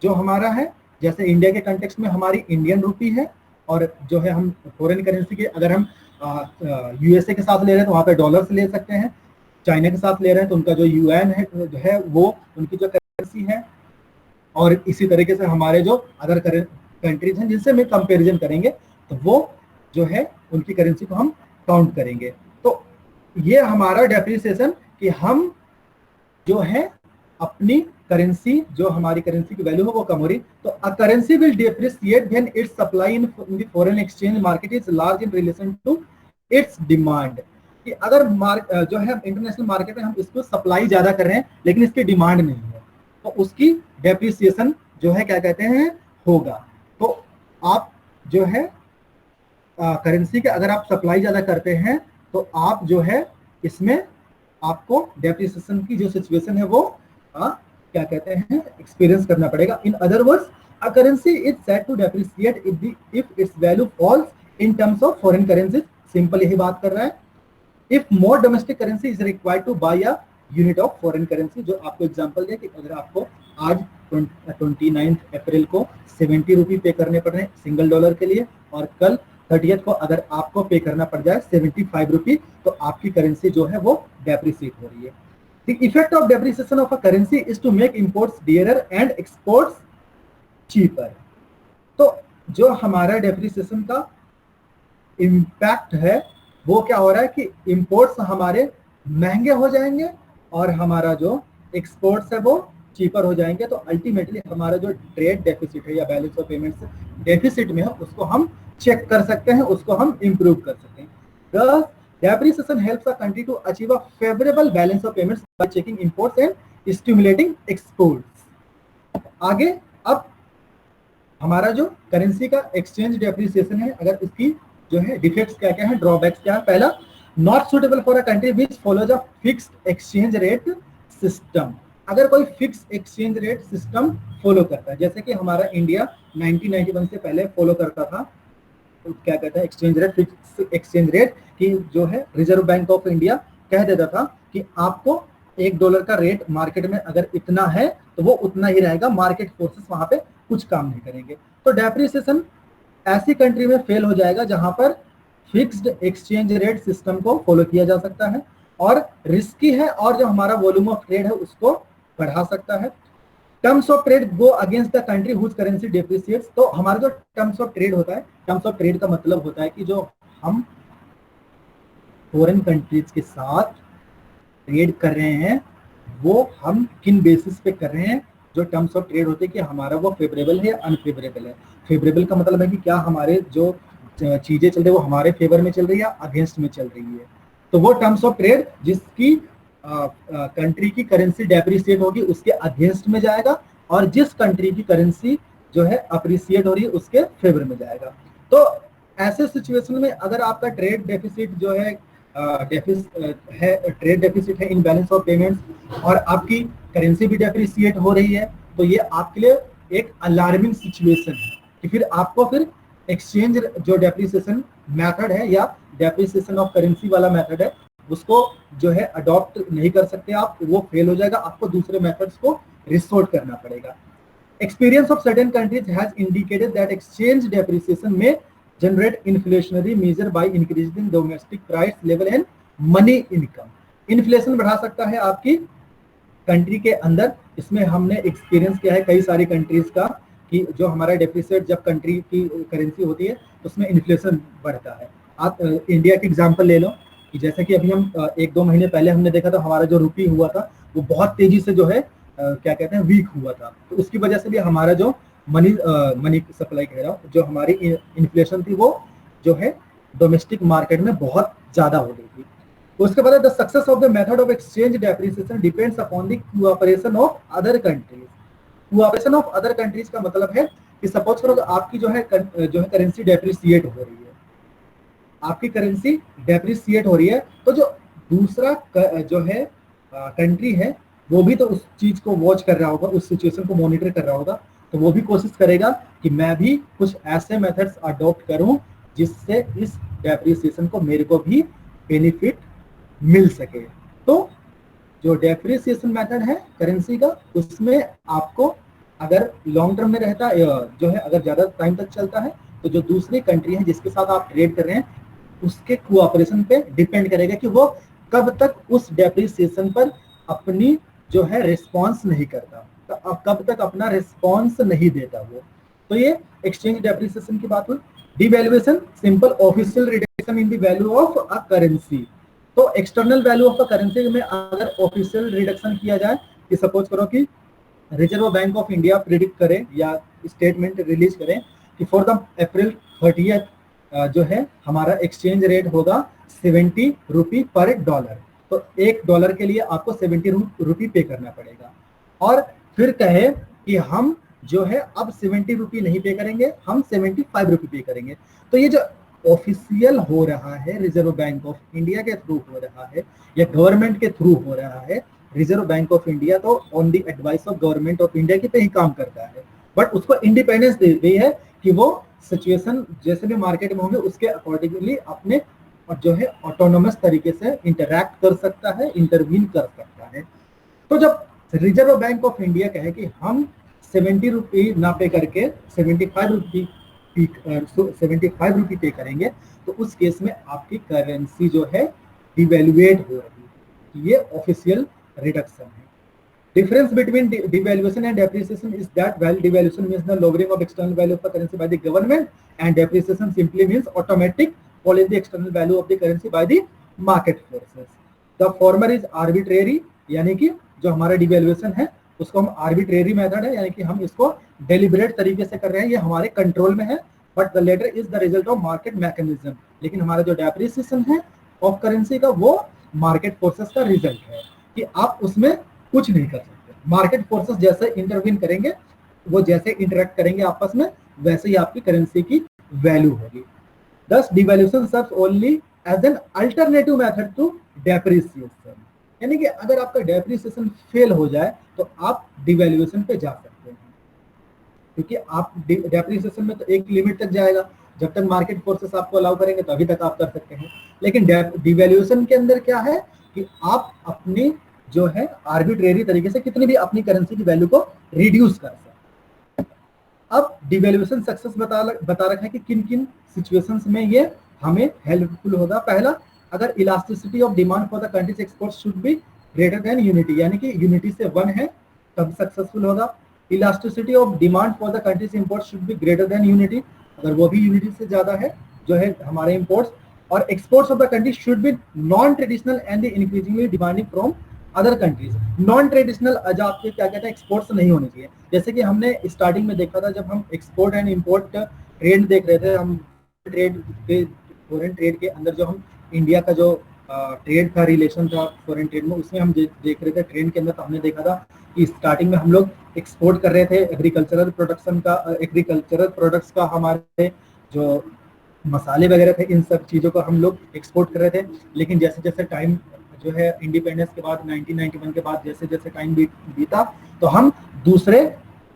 जो हमारा है, जैसे इंडिया के कंटेक्स्ट में हमारी इंडियन रुपी है, और जो है हम फॉरेन करेंसी के अगर हम यूएसए के साथ ले रहे हैं तो वहाँ पे डॉलर्स ले सकते हैं, चाइना के साथ ले रहे हैं तो उनका जो यूएन है वो उनकी जो करेंसी है, और इसी तरीके से हमारे जो अदर कंट्रीज हैं जिनसे हम कंपेरिजन करेंगे तो वो जो है उनकी करेंसी को हम काउंट करेंगे। तो ये हमारा डेप्रिसिएशन कि हम जो है अपनी करेंसी, जो हमारी करेंसी की वैल्यू है वो कम हो रही। तो a currency will depreciate when its supply in the foreign exchange market is large in relation to its demand. कि अगर जो है इंटरनेशनल मार्केट में हम इसको सप्लाई ज्यादा कर रहे हैं लेकिन इसकी डिमांड नहीं है, तो उसकी डेप्रिसिएशन जो है क्या कहते हैं होगा। तो आप जो है करेंसी के अगर आप सप्लाई ज्यादा करते हैं तो आप जो है इसमें आपको डेप्रिसिएशन की जो सिचुएशन है वो क्या कहते हैं एक्सपीरियंस करना पड़ेगा। In other words, a currency is said to depreciate if its value falls in terms of foreign currency, simple यही बात कर रहा है। If more domestic currency is required to buy a unit of foreign currency, जो आपको एग्जांपल दिया कि अगर आपको आज 29 अप्रैल को 70 रुपये पे करने पड़ रहे हैं सिंगल डॉलर के लिए, और कल 30 को अगर आपको पे करना पड़ जाए 75 रुपये, तो आपकी करेंसी जो है वो डेप्रिसिएट हो रही है। The effect of depreciation of a currency is to make imports dearer and exports cheaper. तो जो हमारा डेप्रिसिएशन का इम्पैक्ट है वो क्या हो रहा है कि इंपोर्ट्स हमारे महंगे हो जाएंगे और हमारा जो एक्सपोर्ट्स है वो चीपर हो जाएंगे। तो अल्टीमेटली हमारा जो ट्रेड डेफिसिट है या बैलेंस ऑफ पेमेंट्स डेफिसिट में है उसको हम चेक कर सकते हैं, उसको हम इंप्रूव कर सकते हैं। Thus, depreciation helps a country to achieve a favorable balance of payments by checking imports and stimulating exports. आगे अब हमारा जो करेंसी का एक्सचेंज डेप्रिसिएशन है, अगर इसकी जो है डिफेक्ट्स क्या क्या है, ड्रॉबैक्स क्या है। पहला, not suitable for a country which follows a fixed exchange rate system. अगर कोई fix exchange rate system follow करता है, जैसे कि हमारा इंडिया 1991 से पहले फॉलो करता था, तो क्या कहता है exchange rate, fix exchange rate, कि जो है रिजर्व बैंक ऑफ इंडिया कह देता था कि आपको $1 का रेट मार्केट में अगर इतना है तो वो उतना ही रहेगा, मार्केट फोर्सेस वहां पे कुछ काम नहीं करेंगे। तो डेप्रिसिएशन ऐसी कंट्री में फेल हो जाएगा जहां पर फिक्स्ड एक्सचेंज रेट सिस्टम को फॉलो किया जा सकता है और रिस्की है, और जो हमारा वॉल्यूम ऑफ ट्रेड है उसको बढ़ा सकता है। Terms of trade go against the country whose currency depreciates. तो हमारा जो टर्म्स ऑफ ट्रेड होता है, टर्म्स ऑफ ट्रेड का मतलब होता है कि जो हम फॉरेन कंट्रीज के साथ ट्रेड कर रहे हैं वो हम किन बेसिस पे कर रहे हैं। जो टर्म्स ऑफ ट्रेड होते हैं कि हमारा वो फेवरेबल है या अनफेवरेबल है। फेवरेबल का मतलब है कि क्या हमारे जो चीजें चल रही है वो हमारे फेवर में चल रही है या अगेंस्ट में चल रही है। तो वो टर्म्स ऑफ ट्रेड जिसकी कंट्री की करेंसी डेप्रिसिएट होगी उसके अगेंस्ट में जाएगा, और जिस कंट्री की करेंसी जो है अप्रिसिएट हो रही है उसके फेवर में जाएगा। तो ऐसे सिचुएशन में अगर आपका ट्रेड डेफिसिट जो है ट्रेड डेफिसिट है इन बैलेंस ऑफ पेमेंट्स और आपकी करेंसी भी डेप्रिसिएट हो रही है, तो ये आपके लिए एक अलार्मिंग सिचुएशन है कि फिर आपको फिर एक्सचेंज जो डेप्रिसिएशन मेथड है या डेप्रिसिएशन ऑफ करेंसी वाला मेथड है उसको जो है अडॉप्ट नहीं कर सकते आप, वो फेल हो जाएगा, आपको दूसरे मेथड्स को रिसोर्ट करना पड़ेगा। Experience of certain countries has indicated that exchange depreciation may generate inflationary measure by increasing domestic price level and money income. Inflation बढ़ा सकता है आपकी कंट्री के अंदर। इसमें हमने एक्सपीरियंस किया है कई सारी कंट्रीज का कि जो हमारा डेप्रिसिएट जब कंट्री की करेंसी होती है उसमें इन्फ्लेशन बढ़ता है। आप इंडिया की एग्जांपल ले लो कि जैसे कि अभी हम 1-2 महीने पहले हमने देखा था हमारा जो रुपी हुआ था वो बहुत तेजी से जो है क्या कहते हैं वीक हुआ था। तो उसकी वजह से भी हमारा जो मनी सप्लाई कह रहा हूँ, जो हमारी इन्फ्लेशन थी वो जो है डोमेस्टिक मार्केट में बहुत ज्यादा हो गई थी। उसके बाद the success of the method of exchange depreciation depends upon the cooperation of other countries. Cooperation of other countries का मतलब है कि सपोज करो आपकी जो है करेंसी डेप्रिसिएट हो रही है, आपकी करेंसी डेप्रिसिएट हो रही है, तो जो दूसरा जो है कंट्री है वो भी तो उस चीज को वॉच कर रहा होगा, उस सिचुएशन को मॉनिटर कर रहा होगा, तो वो भी कोशिश करेगा कि मैं भी कुछ ऐसे मेथड्स अडॉप्ट करूं जिससे इस डेप्रिसिएशन को मेरे को भी बेनिफिट मिल सके। तो जो डेप्रिसिएशन मेथड है करेंसी का उसमें आपको अगर लॉन्ग टर्म में रहता है जो है अगर ज्यादा टाइम तक चलता है तो जो दूसरी कंट्री है जिसके साथ आप ट्रेड कर रहे हैं उसके कोऑपरेशन पे डिपेंड करेगा कि वो कब तक उस डेप्रिसिएशन पर अपनी जो है रिस्पॉन्स नहीं करता, तो अब कब तक अपना रिस्पॉन्स नहीं देता वो। तो ये एक्सचेंज डेप्रिसिएशन की बात हुई। Devaluation, simple official reduction in the value of a currency. तो external value of a currency में अगर ऑफिशियल रिडक्शन किया जाए कि सपोज करो कि reserve bank of India predict करे या स्टेटमेंट रिलीज करें कि फॉर द अप्रैल 30 जो है हमारा एक्सचेंज रेट होगा 70 रुपी पर डॉलर, तो $1 के लिए आपको 70 रुपी पे करना पड़ेगा। और फिर कहे कि हम जो है अब 70 रुपी नहीं पे करेंगे, हम 75 रुपी पे करेंगे। तो ये जो ऑफिशियल हो रहा है रिजर्व बैंक ऑफ इंडिया के थ्रू हो रहा है या गवर्नमेंट के थ्रू हो रहा है, रिजर्व बैंक ऑफ इंडिया तो on the advice of government of India के पे ही काम करता है, बट उसको इंडिपेंडेंस दी गई है कि वो सिचुएशन जैसे भी मार्केट में होंगे उसके अकॉर्डिंगली अपने और जो है ऑटोनोमस तरीके से इंटरैक्ट कर सकता है, इंटरवीन कर सकता है। तो जब रिजर्व बैंक ऑफ इंडिया कहे कि हम 70 रुपी ना पे करके 75 रुपी पे करेंगे, तो उस केस में आपकी करेंसी जो है डिवेल्युएट हो रही है। ये ऑफिशियल रिडक्शन है। Difference between devaluation and depreciation is that while devaluation means the lowering of external value of the currency by the government, and depreciation simply means automatic fall in the external value of the currency by the market forces. The former is arbitrary, यानी कि जो हमारा devaluation है उसको हम arbitrary method है, यानी कि हम इसको deliberate तरीके से कर रहे हैं, ये हमारे कंट्रोल में है, but the latter is the result of market mechanism. लेकिन हमारा जो depreciation है of currency का वो market forces का result है कि आप उसमें कुछ नहीं कर सकते। मार्केट फोर्सेस जैसे इंटरवीन करेंगे, वो जैसे इंटरेक्ट करेंगे आपस में, वैसे ही आपकी करेंसी की वैल्यू होगी। Thus devaluation serves only as an alternative method to depreciation, यानी कि अगर आपका डेप्रिसिएशन फेल हो जाए तो आप डिवैल्यूएशन पे जा सकते हैं, क्योंकि आप डेप्रिसिएशन में तो एक लिमिट तक जाएगा, जब तक मार्केट फोर्सेस आपको अलाउ करेंगे तो अभी तक आप कर सकते हैं। लेकिन डिवैल्यूएशन के अंदर क्या है कि आप अपनी जो है आर्बिट्रेरी तरीके से कितनी भी अपनी करेंसी की वैल्यू को रिड्यूस कर सकते हैं। अब डिवैल्यूएशन सक्सेस बता रखा है कि किन किन सिचुएशंस में ये हमें हेल्पफुल होगा। पहला, अगर elasticity of demand for the countries export should be greater than unity, यानी कि यूनिटी से 1 है तब सक्सेसफुल होगा। Elasticity of demand for the countries import should be greater than unity, अगर वो भी यूनिटी से ज्यादा है जो है हमारे इंपोर्ट्स, और exports of the country should be non traditional and increasingly demanding from other countries. Non traditional आपके क्या कहते हैं एक्सपोर्ट्स नहीं होने चाहिए। जैसे कि हमने स्टार्टिंग में देखा था, जब हम एक्सपोर्ट एंड इंपोर्ट ट्रेड देख रहे थे, हम ट्रेड के फॉरेन ट्रेड के अंदर जो हम इंडिया का जो ट्रेड था, रिलेशन था फॉरेन ट्रेड में, उसमें हम देख रहे थे ट्रेड के अंदर, तो हमने देखा था कि स्टार्टिंग में हम लोग एक्सपोर्ट कर रहे थे एग्रीकल्चरल प्रोडक्शन का, एग्रीकल्चरल प्रोडक्ट्स का, हमारे जो मसाले वगैरह थे, इन सब चीज़ों को हम लोग एक्सपोर्ट कर रहे थे। लेकिन जैसे जैसे टाइम जो है इंडिपेंडेंस के बाद 1991 के बाद जैसे जैसे टाइम बीता, तो हम दूसरे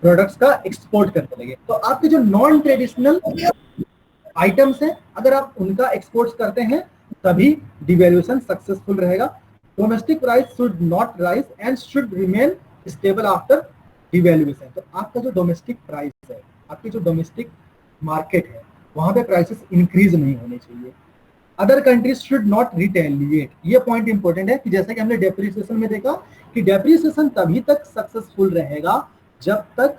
प्रोडक्ट्स का एक्सपोर्ट करने लगे। तो आपके जो नॉन ट्रेडिशनल आइटम्स हैं, अगर आप उनका एक्सपोर्ट करते हैं तभी डिवैल्यूएशन सक्सेसफुल रहेगा। Domestic price should not rise and should remain stubble after devaluation. तो आपका जो डोमेस्टिक प्राइस है, आपकी जो डोमेस्टिक मार्केट है, वहां पे प्राइसेस इंक्रीज नहीं होने चाहिए। Other countries should not retaliate, ये पॉइंट इंपॉर्टेंट है कि जैसे कि हमने डेप्रिसिएशन में देखा कि डेप्रिसिएशन तभी तक सक्सेसफुल रहेगा जब तक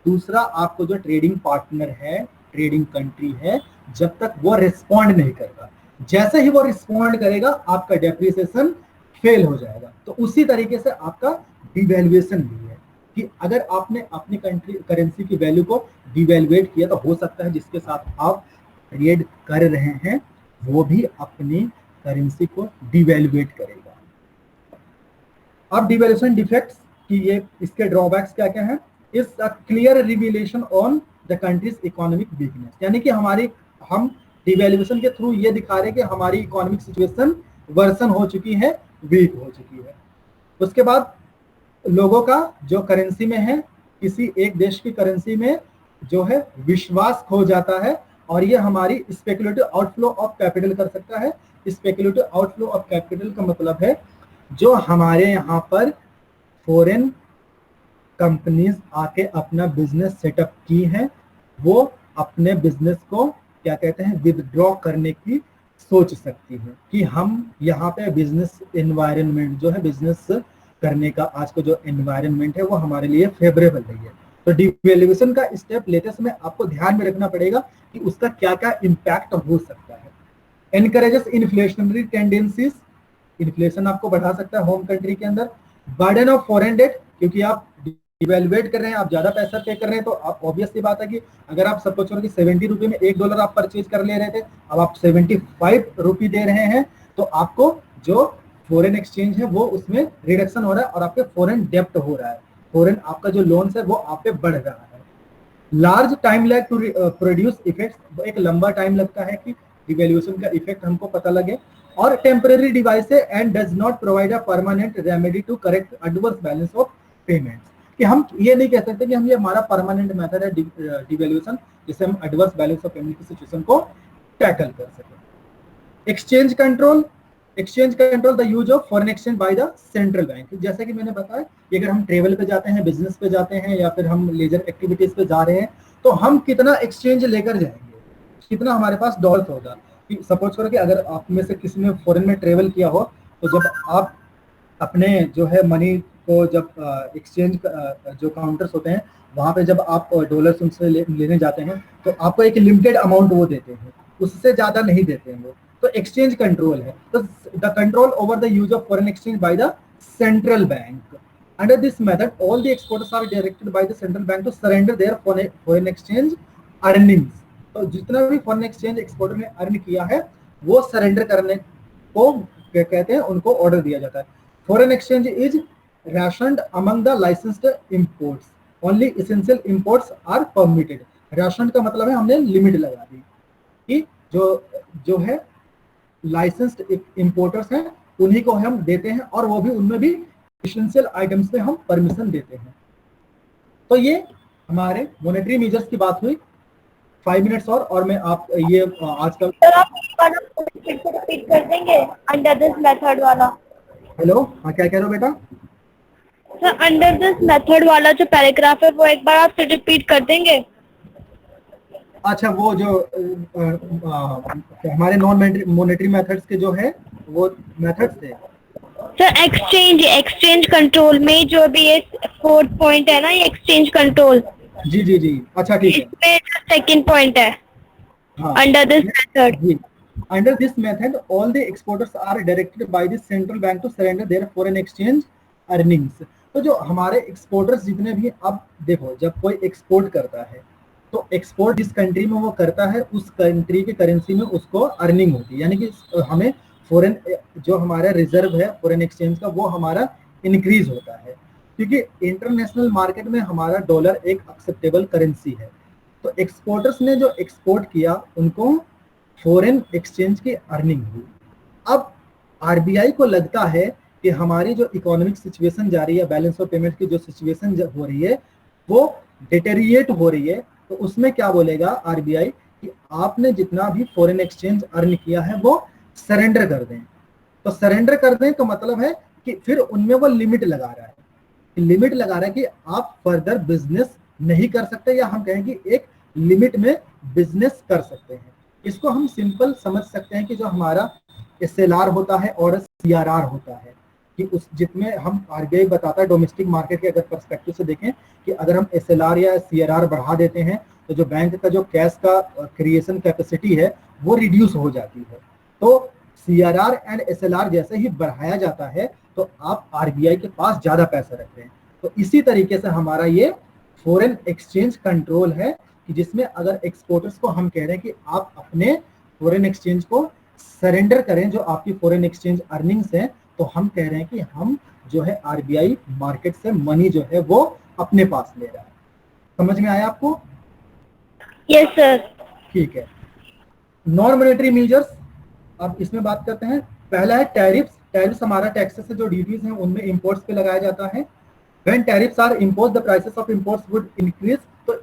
दूसरा आपको जो ट्रेडिंग पार्टनर है, ट्रेडिंग कंट्री है, जब तक वो रिस्पॉन्ड नहीं करेगा। जैसे ही वो रिस्पॉन्ड करेगा आपका डेप्रिसिएशन फेल हो जाएगा। तो उसी तरीके से आपका डिवैल्यूएशन भी है कि अगर आपने अपनी कंट्री करेंसी की वैल्यू को डिवैल्यूएट किया, तो हो सकता है जिसके साथ आप ट्रेड कर रहे हैं वो भी अपनी करेंसी को डिवैल्यूएट करेगा। अब डिवैल्यूएशन डिफेक्ट्स की ये इसके ड्रॉबैक्स क्या क्या हैं? Is a clear revelation on the country's economic weakness, यानी कि हम डिवैल्यूएशन के थ्रू ये दिखा रहे हैं कि हमारी इकोनॉमिक सिचुएशन वर्सन हो चुकी है, वीक हो चुकी है। उसके बाद लोगों का जो करेंसी में है, किसी एक देश की करेंसी में जो है विश्वास खो जाता है, और ये हमारी स्पेकुलेटिव आउटफ्लो ऑफ कैपिटल कर सकता है। स्पेकुलेटिव आउटफ्लो ऑफ कैपिटल का मतलब है जो हमारे यहाँ पर फॉरेन कंपनीज आके अपना बिजनेस सेटअप की हैं, वो अपने बिजनेस को क्या कहते हैं विदड्रॉ करने की सोच सकती है कि हम यहाँ पे बिजनेस एनवायरनमेंट जो है, बिजनेस करने का आज का जो एनवायरनमेंट है वो हमारे लिए फेवरेबल नहीं है। तो डिवैल्यूएशन का स्टेप लेते समय आपको ध्यान में रखना पड़ेगा कि उसका क्या क्या इम्पैक्ट हो सकता है। एनकरेजेस इन्फ्लेशनरी टेंडेंसीज, इन्फ्लेशन आपको बढ़ा सकता है होम कंट्री के अंदर। बर्डन ऑफ फॉरेन डेट, क्योंकि आप डिवैल्यूएट कर रहे हैं, आप ज्यादा पैसा पे कर रहे हैं, तो आप ऑब्वियस सी बात है कि अगर आप सपोज करो कि 70 रुपये में $1 आप परचेज कर ले रहे थे, अब आप 75 रुपये दे रहे हैं, तो आपको जो फॉरेन एक्सचेंज है वो उसमें रिडक्शन हो रहा है और आपके फॉरेन डेप्ट हो रहा है, फॉरेन आपका जो लोन्स है वो आप पे बढ़ रहा है। Large time lag to produce effects, एक लंबा टाइम लगता है कि डिवैल्यूएशन का इफेक्ट हमको पता लगे। और temporary device and does not provide a permanent remedy to correct adverse balance of payments, कि हम ये नहीं कह सकते कि हम ये हमारा परमानेंट मेथड है डिवैल्यूएशन, जिससे हम एडवर्स बैलेंस ऑफ पेमेंट की सिचुएशन को टैकल कर सकें। Exchange control, exchange control the use of foreign exchange by the central bank. जैसे कि मैंने बताया कि अगर हम ट्रेवल पे जाते हैं, बिजनेस पे जाते हैं, या फिर हम लेजर एक्टिविटीज पे जा रहे हैं, तो हम कितना एक्सचेंज लेकर जाएंगे, कितना हमारे पास डॉलर होगा। सपोज करो कि अगर आप में से किसी ने फॉरेन में ट्रेवल किया हो, तो जब आप अपने जो है मनी को जब एक्सचेंज जो काउंटर्स होते हैं वहां पे जब आप डॉलर्स उनसे लेने जाते हैं, तो आपको एक लिमिटेड अमाउंट वो देते हैं, उससे ज्यादा नहीं देते हैं वो। तो एक्सचेंज कंट्रोल है, तो the control over the use of foreign exchange by the central bank. Under this method all the exporters are directed by the central bank to surrender their foreign exchange earnings. तो जितना भी फॉरेन एक्सचेंज एक्सपोर्टर ने अर्न किया है वो सरेंडर करने को कहते हैं, उनको ऑर्डर दिया जाता है। Foreign exchange is rationed among the licensed imports, only essential imports are permitted। rationed का मतलब है हमने लिमिट लगा दी कि जो है लाइसेंस्ड इंपोर्टर्स हैं उन्हीं को हम देते हैं, और वो भी उनमें भी एसेंशियल आइटम्स में हम परमिशन देते हैं। तो ये हमारे मॉनेटरी मेजर्स की बात हुई। 5 मिनट्स और मैं आप ये आजकल रिपीट कर देंगे अंडर दिस मेथड वाला। हेलो, हाँ क्या कह रहे हो बेटा? सर अंडर दिस मेथड वाला जो पैराग्राफ है वो एक बार आप रिपीट कर देंगे? अच्छा, वो जो हमारे नॉन मॉनेटरी मेथड्स के जो है वो मेथड्स थे सर। एक्सचेंज कंट्रोल में जो भी ये 4th पॉइंट है ना, ये एक्सचेंज कंट्रोल। जी जी जी, अच्छा ठीक है। इसमें 2nd पॉइंट है under this method. Under this method, all the exporters are directed by the central bank to surrender their foreign exchange earnings। तो जो हमारे एक्सपोर्टर्स जितने भी, अब देखो जब कोई एक्सपोर्ट करता है तो एक्सपोर्ट जिस कंट्री में वो करता है उस कंट्री की करेंसी में उसको अर्निंग होती है, यानी कि हमें फॉरेन जो हमारा रिजर्व है फॉरेन एक्सचेंज का वो हमारा इंक्रीज होता है, क्योंकि इंटरनेशनल मार्केट में हमारा डॉलर एक एक्सेप्टेबल करेंसी है। तो एक्सपोर्टर्स ने जो एक्सपोर्ट किया उनको फॉरेन एक्सचेंज की अर्निंग हुई। अब आरबीआई को लगता है कि हमारी जो इकोनॉमिक सिचुएशन जा रही है, बैलेंस ऑफ पेमेंट की जो सिचुएशन हो रही है वो डिटेरिएट हो रही है, तो उसमें क्या बोलेगा आरबीआई कि आपने जितना भी फॉरेन एक्सचेंज अर्न किया है वो सरेंडर कर दें। तो सरेंडर कर दें तो मतलब है कि फिर उनमें वो लिमिट लगा रहा है, लिमिट लगा रहा है कि आप फर्दर बिजनेस नहीं कर सकते, या हम कहें कि एक लिमिट में बिजनेस कर सकते हैं। इसको हम सिंपल समझ सकते हैं कि जो हमारा एसएलआर होता है और सीआरआर होता है, कि उस जितने हम आरबीआई बताता है डोमेस्टिक मार्केट के अगर पर्सपेक्टिव से देखें कि अगर हम एसएलआर या सीआरआर बढ़ा देते हैं तो जो बैंक का जो कैश का क्रिएशन कैपेसिटी है वो रिड्यूस हो जाती है। तो सीआरआर एंड एसएलआर जैसे ही बढ़ाया जाता है तो आप आरबीआई के पास ज्यादा पैसा रखते हैं। तो इसी तरीके से हमारा ये फॉरेन एक्सचेंज कंट्रोल है कि जिसमें अगर एक्सपोर्टर्स को हम कह रहे हैं कि आप अपने फॉरेन एक्सचेंज को सरेंडर करें, जो आपकी फॉरेन एक्सचेंज अर्निंग्स हैं, तो हम कह रहे हैं कि हम जो है आरबीआई मार्केट से मनी जो है वो अपने पास ले रहा है। समझ में आया आपको? Yes sir. ठीक है। नॉन मॉनेटरी मेजर्स, अब इसमें बात करते हैं। पहला है टैरिफ्स। टैरिफ्स हमारा टैक्सेस से जो ड्यूटीज हैं उनमें इंपोर्ट्स पे लगाया जाता है। When tariffs are impose the prices of imports would increase. तो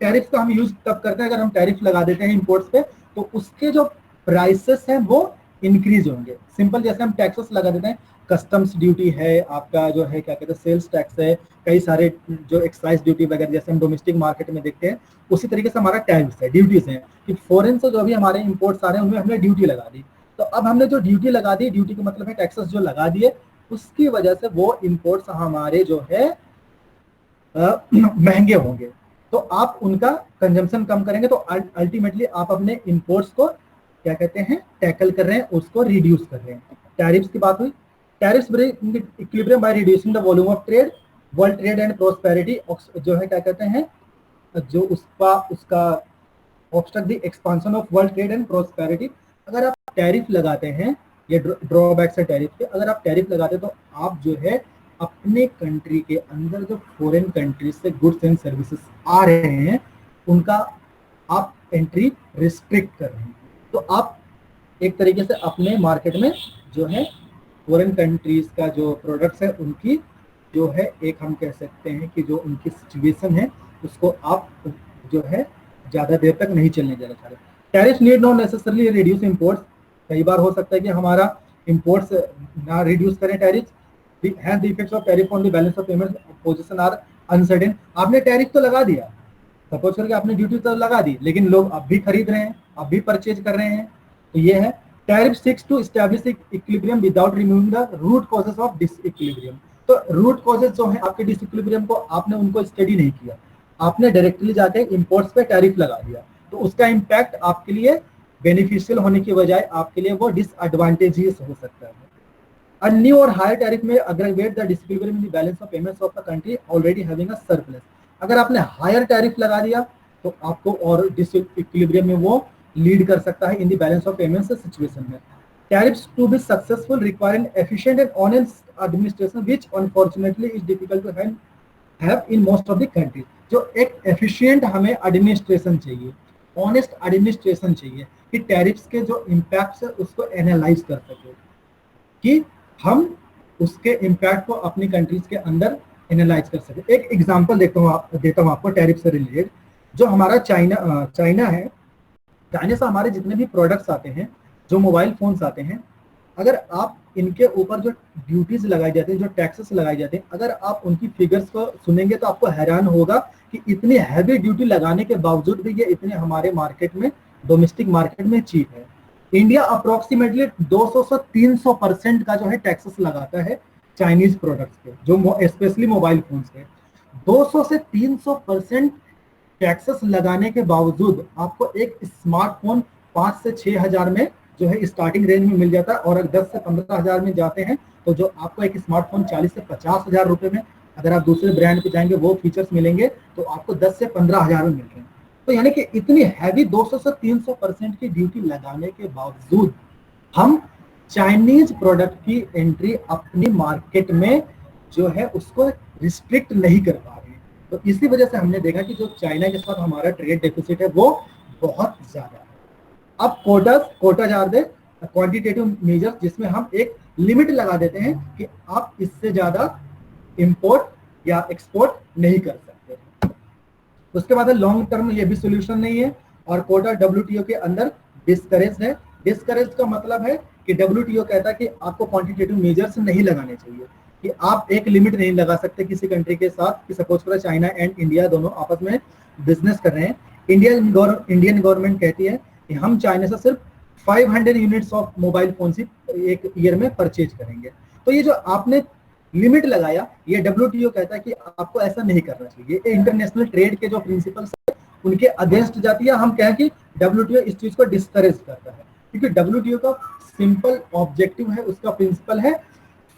टैरिफ्स का हम यूज तब करते हैं अगर हम टैरिफ लगा देते हैं इंपोर्ट्स पे तो उसके जो प्राइसेस हैं वो इंक्रीज होंगे। सिंपल जैसे हम टैक्सेस लगा देते हैं, कस्टम्स ड्यूटी है, आपका जो है क्या कहते हैं सेल्स टैक्स है, कई सारे जो एक्साइज ड्यूटी वगैरह जैसे हम डोमेस्टिक मार्केट में देखते हैं, उसी तरीके से हमारा टैरिफ्स है, ड्यूटीज हैं कि फॉरेन से जो भी हमारे इंपोर्ट्स आ रहे हैं उनमें हमने ड्यूटी लगा दी। तो अब हमने जो ड्यूटी लगा दी, ड्यूटी का मतलब है टैक्सेस जो लगा दिए, उसकी वजह से वो इंपोर्ट्स हमारे जो है महंगे होंगे। तो आप उनका कंजम्पशन कम करेंगे तो अल्टीमेटली आप अपने इंपोर्ट्स को क्या कहते हैं टैकल कर रहे हैं, उसको रिड्यूस कर रहे हैं। टैरिफ्स की बात हुई। Tariffs break equilibrium by reducing the volume of trade, world trade and prosperity, जो है क्या कहते हैं जो उसका obstruct the expansion of world trade and prosperity. अगर आप टैरिफ लगाते हैं, ये ड्रॉबैक्स है टैरिफ के, अगर आप टैरिफ लगाते हैं तो आप जो है अपने कंट्री के अंदर जो फॉरेन कंट्री से गुड्स एंड सर्विसेज आ रहे हैं उनका आप एंट्री रिस्ट्रिक्ट कर रहे हैं। तो आप एक तरीके से अपने मार्केट में जो है फॉरेन कंट्रीज का जो प्रोडक्ट्स है उनकी जो है एक हम कह सकते हैं कि जो उनकी सिचुएशन है उसको आप जो है ज़्यादा देर तक नहीं चलने देना चाह रहे। Tariff need not necessarily reduce imports. कई बार हो सकता है कि हमारा इम्पोर्ट्स ना रिड्यूस करें tariff. Has the effects of tariff on the balance of payment position are uncertain. आपने टैरिफ तो लगा दिया, सपोज करके आपने ड्यूटी तो लगा दी, लेकिन लोग अब भी खरीद रहे हैं, अब भी परचेज कर रहे हैं। तो ये है tariff seeks to establish equilibrium without removing the root causes of disequilibrium. तो रूट कॉजेज जो है आपके डिसइक्विलिब्रियम को, आपने उनको स्टडी नहीं किया, आपने डायरेक्टली जाके इंपोर्ट्स पे टैरिफ लगा दिया, तो उसका इम्पैक्ट आपके लिए बेनिफिशियल होने की बजाय आपके लिए वो डिसएडवांटेजियस हो सकता है। A new or higher tariff may aggravate the disequilibrium in the balance of payments of the country already having a surplus। अगर आपने हायर टैरिफ लगा दिया तो आपको और डिसइक्विलिब्रियम में वो लीड कर सकता है in the balance of payments situation में। Tariffs to be successful require an efficient and honest administration which unfortunately is difficult to have in most of the countries. जो एक एफिशिएंट हमें एडमिनिस्ट्रेशन चाहिए, ऑनेस्ट एडमिनिस्ट्रेशन चाहिए कि टैरिफ्स के जो इम्पैक्ट्स है उसको एनालाइज कर सके, कि हम उसके इम्पैक्ट को अपनी कंट्रीज के अंदर एनालाइज कर सके। एक एग्जांपल देता हूँ आपको टैरिफ से रिलेटेड। जो हमारा चाइना है, चाइना से हमारे जितने भी प्रोडक्ट्स आते हैं, जो मोबाइल फोन्स आते हैं, अगर आप इनके ऊपर जो ड्यूटीज लगाई जाती है, जो टैक्सेस लगाए जाते हैं, अगर आप उनकी फिगर्स को सुनेंगे तो आपको हैरान होगा कि इतनी हैवी ड्यूटी लगाने के बावजूद भी ये इतने हमारे मार्केट में, डोमेस्टिक मार्केट में चीप है। इंडिया अप्रोक्सीमेटली 200 से 300% का जो है टैक्सेस लगाता है चाइनीज प्रोडक्ट्स पे, जो स्पेशली मोबाइल फोन्स पे। 200 से 300% टैक्सेस लगाने के बावजूद आपको एक स्मार्टफोन 5 से 6 हजार में जो है स्टार्टिंग रेंज में मिल जाता है, और अगर 10 से 15 हजार में जाते हैं तो जो आपको एक स्मार्टफोन 40 से 50 हजार रुपए में, अगर आप दूसरे ब्रांड पे जाएंगे वो फीचर्स मिलेंगे तो आपको 10 से 15 हजार में मिल रहे हैं। तो यानी कि इतनी हैवी 200 से 300% की ड्यूटी लगाने के बावजूद हम चाइनीज प्रोडक्ट की एंट्री अपनी मार्केट में जो है उसको रिस्ट्रिक्ट नहीं कर पा रहे हैं। तो इसी वजह से हमने देखा कि जो चाइना के साथ हमारा ट्रेड डेफिसिट है वो बहुत ज्यादा है। अब कोटा जार दे क्वांटिटेटिव मेजर, जिसमें हम एक लिमिट लगा देते हैं कि आप इससे ज्यादा इंपोर्ट या एक्सपोर्ट नहीं कर सकते। उसके बाद लॉन्ग टर्म ये भी सोल्यूशन नहीं है, और कोटा डब्ल्यूटीओ के अंदर डिस्करेज है। डिस्करेज का मतलब है कि डब्ल्यूटीओ कहता है कि आपको क्वांटिटेटिव मेजर्स नहीं लगाने चाहिए, कि आप एक लिमिट नहीं लगा सकते किसी कंट्री के साथ, कि सपोज करो चाइना एंड इंडिया दोनों आपस में बिजनेस कर रहे हैं। इंडियन गवर्नमेंट कहती है कि हम चाइना से सिर्फ 500 यूनिट्स ऑफ मोबाइल फोन ही एक ईयर में परचेज करेंगे। तो ये जो आपने लिमिट लगाया, ये डब्ल्यूटीओ कहता है कि आपको ऐसा नहीं करना चाहिए। ये इंटरनेशनल ट्रेड के जो प्रिंसिपल्स है उनके अगेंस्ट जाती है। हम कहें कि डब्ल्यूटीओ इस चीज को डिस्करेज करता है, क्योंकि डब्ल्यूटीओ का सिंपल ऑब्जेक्टिव है, उसका प्रिंसिपल है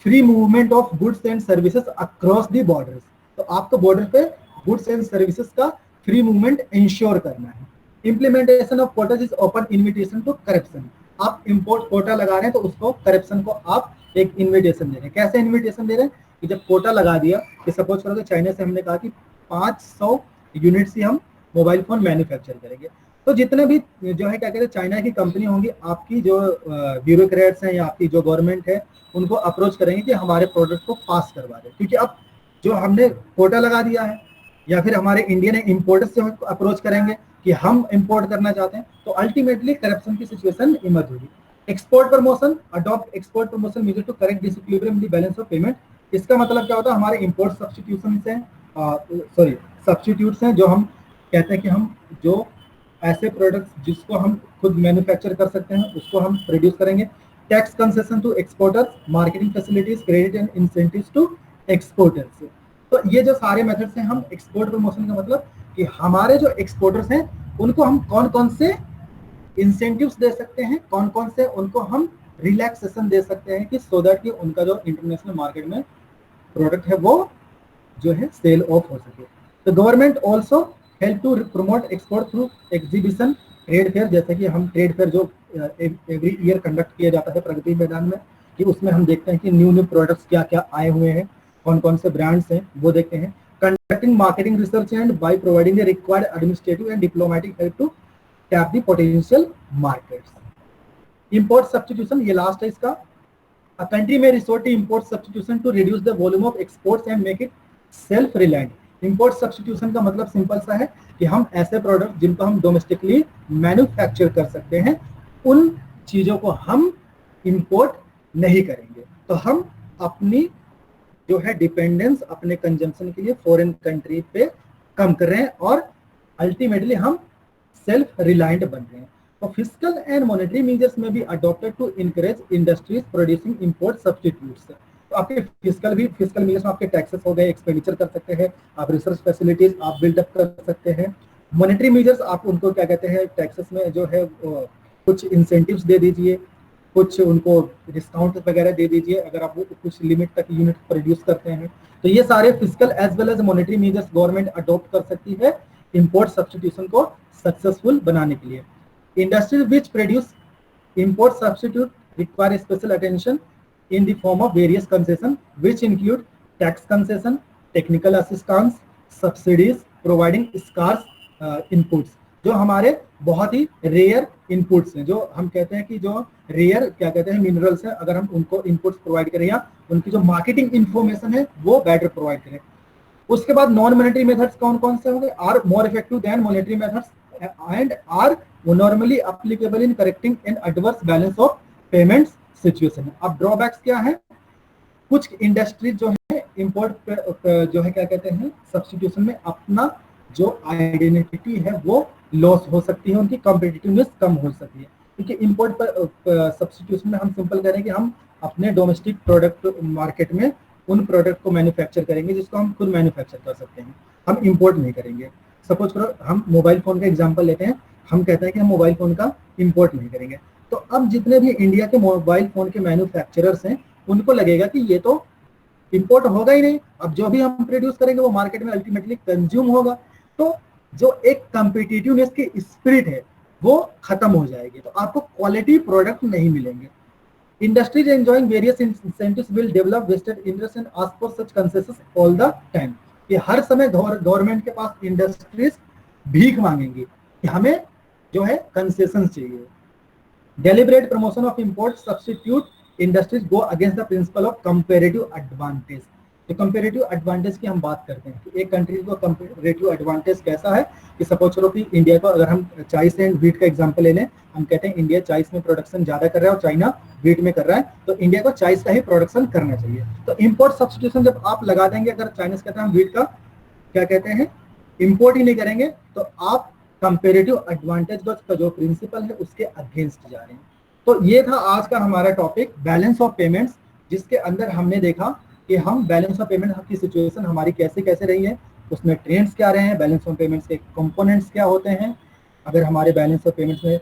free movement of goods and services across the borders. तो आपको बॉर्डर पे गुड्स एंड सर्विसेज का फ्री मूवमेंट इंश्योर करना है। Implementation of quotas is open invitation to corruption. आप इंपोर्ट कोटा लगा रहे हैं तो उसको करप्शन को आप एक इन्विटेशन दे रहे हैं। कैसे इन्विटेशन दे रहे हैं कि जब कोटा लगा दिया कि सपोज करो कि चाइना से हमने कहा कि 500 यूनिट्स ही हम मोबाइल फोन मैन्युफैक्चर करेंगे, तो जितने भी जो है क्या कहते हैं चाइना की कंपनी होंगी, आपकी जो ब्यूरोक्रेट्स हैं या आपकी जो गवर्नमेंट है उनको अप्रोच करेंगे कि हमारे प्रोडक्ट को पास करवा दें, क्योंकि अब जो हमने कोटा लगा दिया है। या फिर हमारे इंडियन इंपोर्टर्स से अप्रोच करेंगे कि हम इंपोर्ट करना चाहते हैं, तो अल्टीमेटली करप्शन की सिचुएशन इमर्ज होगी। Export promotion, adopt export promotion measure to correct disequilibrium in the balance of payment. इसका मतलब क्या होता है, हमारे इंपोर्ट सब्स्टिट्यूशन से सब्स्टिट्यूट्स हैं, जो हम कहते हैं कि हम जो ऐसे प्रोडक्ट्स जिसको हम खुद मैन्युफैक्चर कर सकते हैं उसको हम प्रोड्यूस करेंगे। Tax concession to exporters, marketing facilities, credit and incentives to exporters. तो ये जो सारे मेथड्स हैं, हम एक्सपोर्ट प्रमोशन का मतलब कि हमारे जो एक्सपोर्टर्स हैं उनको हम कौन कौन से इंसेंटिव्स दे सकते हैं, कौन कौन से उनको हम रिलैक्सेशन दे सकते हैं, कि सो दैट कि उनका जो इंटरनेशनल मार्केट में प्रोडक्ट है वो जो है सेल ऑफ हो सके। तो government also help to promote export through exhibition, trade fair. जैसे कि हम ट्रेड फेयर जो एवरी ईयर कंडक्ट किया जाता है प्रगति मैदान में, कि उसमें हम देखते हैं कि न्यू प्रोडक्ट्स क्या क्या आए हुए हैं, कौन कौन से ब्रांड्स हैं वो देखते हैं। Conducting marketing research and by providing the required administrative and diplomatic help to tap the potential markets. Import substitution, ये लास्ट है इसका। A country may resort to import substitution to reduce the volume of exports and make it self reliant. Import substitution का मतलब सिंपल सा है कि हम ऐसे प्रोडक्ट जिनको हम डोमेस्टिकली मैन्युफैक्चर कर सकते हैं उन चीजों को हम इंपोर्ट नहीं करेंगे, तो हम अपनी जो है डिपेंडेंस अपने कंजम्पशन के लिए फॉरेन कंट्री पे कम कर रहे हैं और अल्टीमेटली हम सेल्फ रिलायंट बन रहे हैं। तो फिस्कल एंड मॉनेटरी मेजर्स में भी adopted to encourage industries producing import substitutes. तो आपके फिस्कल मेजर्स में आपके टैक्सेस हो गए, एक्सपेंडिचर कर सकते हैं आप, रिसर्च फैसिलिटीज आप बिल्डअप कर सकते हैं। मॉनेटरी मेजर्स आप उनको क्या कहते हैं, टैक्सेस में जो है कुछ इंसेंटिव्स दे दीजिए, कुछ उनको डिस्काउंट वगैरह दे दीजिए अगर आप कुछ लिमिट तक यूनिट प्रोड्यूस करते हैं। तो ये सारे fiscal as well as monetary measures government adopt कर सकती है इंपोर्ट सब्स्टिट्यूशन को सक्सेसफुल बनाने के लिए। Industries which produce import substitute require special attention in the form of various concession which include tax concession, technical assistance, subsidies, providing scarce inputs। जो हमारे बहुत ही रेयर इनपुट्स हैं, जो हम कहते हैं कि जो रेयर क्या कहते हैं मिनरल्स हैं, अगर हम उनको इनपुट्स प्रोवाइड करें या उनकी जो मार्केटिंग इंफॉर्मेशन है वो बेटर प्रोवाइड करें। उसके बाद नॉन मॉनेटरी मेथड्स कौन कौन से होंगे, are more effective than monetary methods and are normally applicable in correcting an adverse balance of payments situation. अब ड्रॉबैक्स क्या है, कुछ इंडस्ट्री जो है इंपोर्ट जो है क्या कहते हैं सब्स्टिट्यूशन में अपना जो आइडेंटिटी है वो लॉस हो सकती है, उनकी कॉम्पिटिटिवनेस कम हो सकती है। क्योंकि इंपोर्ट पर सब्स्टिट्यूशन में हम सिंपल करें कि हम अपने डोमेस्टिक प्रोडक्ट मार्केट में उन प्रोडक्ट को मैन्युफैक्चर करेंगे जिसको हम खुद मैन्युफैक्चर कर सकते हैं, हम इंपोर्ट नहीं करेंगे। सपोज करो हम मोबाइल फोन का एग्जांपल लेते हैं, हम कहते हैं कि हम मोबाइल फोन का इंपोर्ट नहीं करेंगे, तो अब जितने भी इंडिया के मोबाइल फोन के मैन्युफैक्चरर्स हैं उनको लगेगा कि ये तो इंपोर्ट होगा ही नहीं, अब जो भी हम प्रोड्यूस करेंगे वो मार्केट में अल्टीमेटली कंज्यूम होगा, तो जो एक कॉम्पिटिटिवनेस की स्पिरिट है वो खत्म हो जाएगी, तो आपको क्वालिटी प्रोडक्ट नहीं मिलेंगे। Industries enjoying various incentives will develop vested interest and ask for such concessions all the time. ये हर समय गवर्नमेंट के पास इंडस्ट्रीज भीख मांगेंगी कि हमें जो है कंसेशन चाहिए। Deliberate promotion of import substitute industries go against the principle of comparative advantage। तो comparative advantage की हम बात करते हैं कि एक कंट्री को comparative advantage कैसा है कि सपोज करो कि इंडिया को अगर हम चाइस एंड व्हीट का एग्जांपल ले लें, हम कहते हैं इंडिया चाइस में प्रोडक्शन ज्यादा कर रहा है और चाइना व्हीट में कर रहा है, तो इंडिया को चाइस का ही प्रोडक्शन करना चाहिए। तो इंपोर्ट सब्स्टिट्यूशन जब आप लगा देंगे, अगर चाइनीज कहते हैं हम व्हीट का क्या कहते हैं इंपोर्ट ही नहीं करेंगे, तो आप कंपेरेटिव एडवांटेज का जो प्रिंसिपल है उसके अगेंस्ट जा रहे हैं। तो ये था आज का हमारा टॉपिक बैलेंस ऑफ पेमेंट्स, जिसके अंदर हमने देखा कि हम बैलेंस ऑफ पेमेंट की सिचुएशन हमारी कैसे कैसे रही है, उसमें ट्रेंड्स क्या रहे हैं, बैलेंस ऑफ पेमेंट्स के कंपोनेंट्स क्या होते हैं, अगर हमारे बैलेंस ऑफ पेमेंट्स में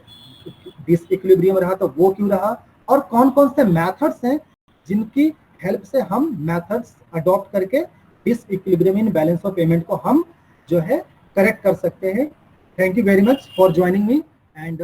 डिसइक्विलिब्रियम रहा तो वो क्यों रहा, और कौन कौन से मेथड्स हैं जिनकी हेल्प से हम मेथड्स अडॉप्ट करके disequilibrium in balance of payment को हम जो है करेक्ट कर सकते हैं। Thank you very much for joining me and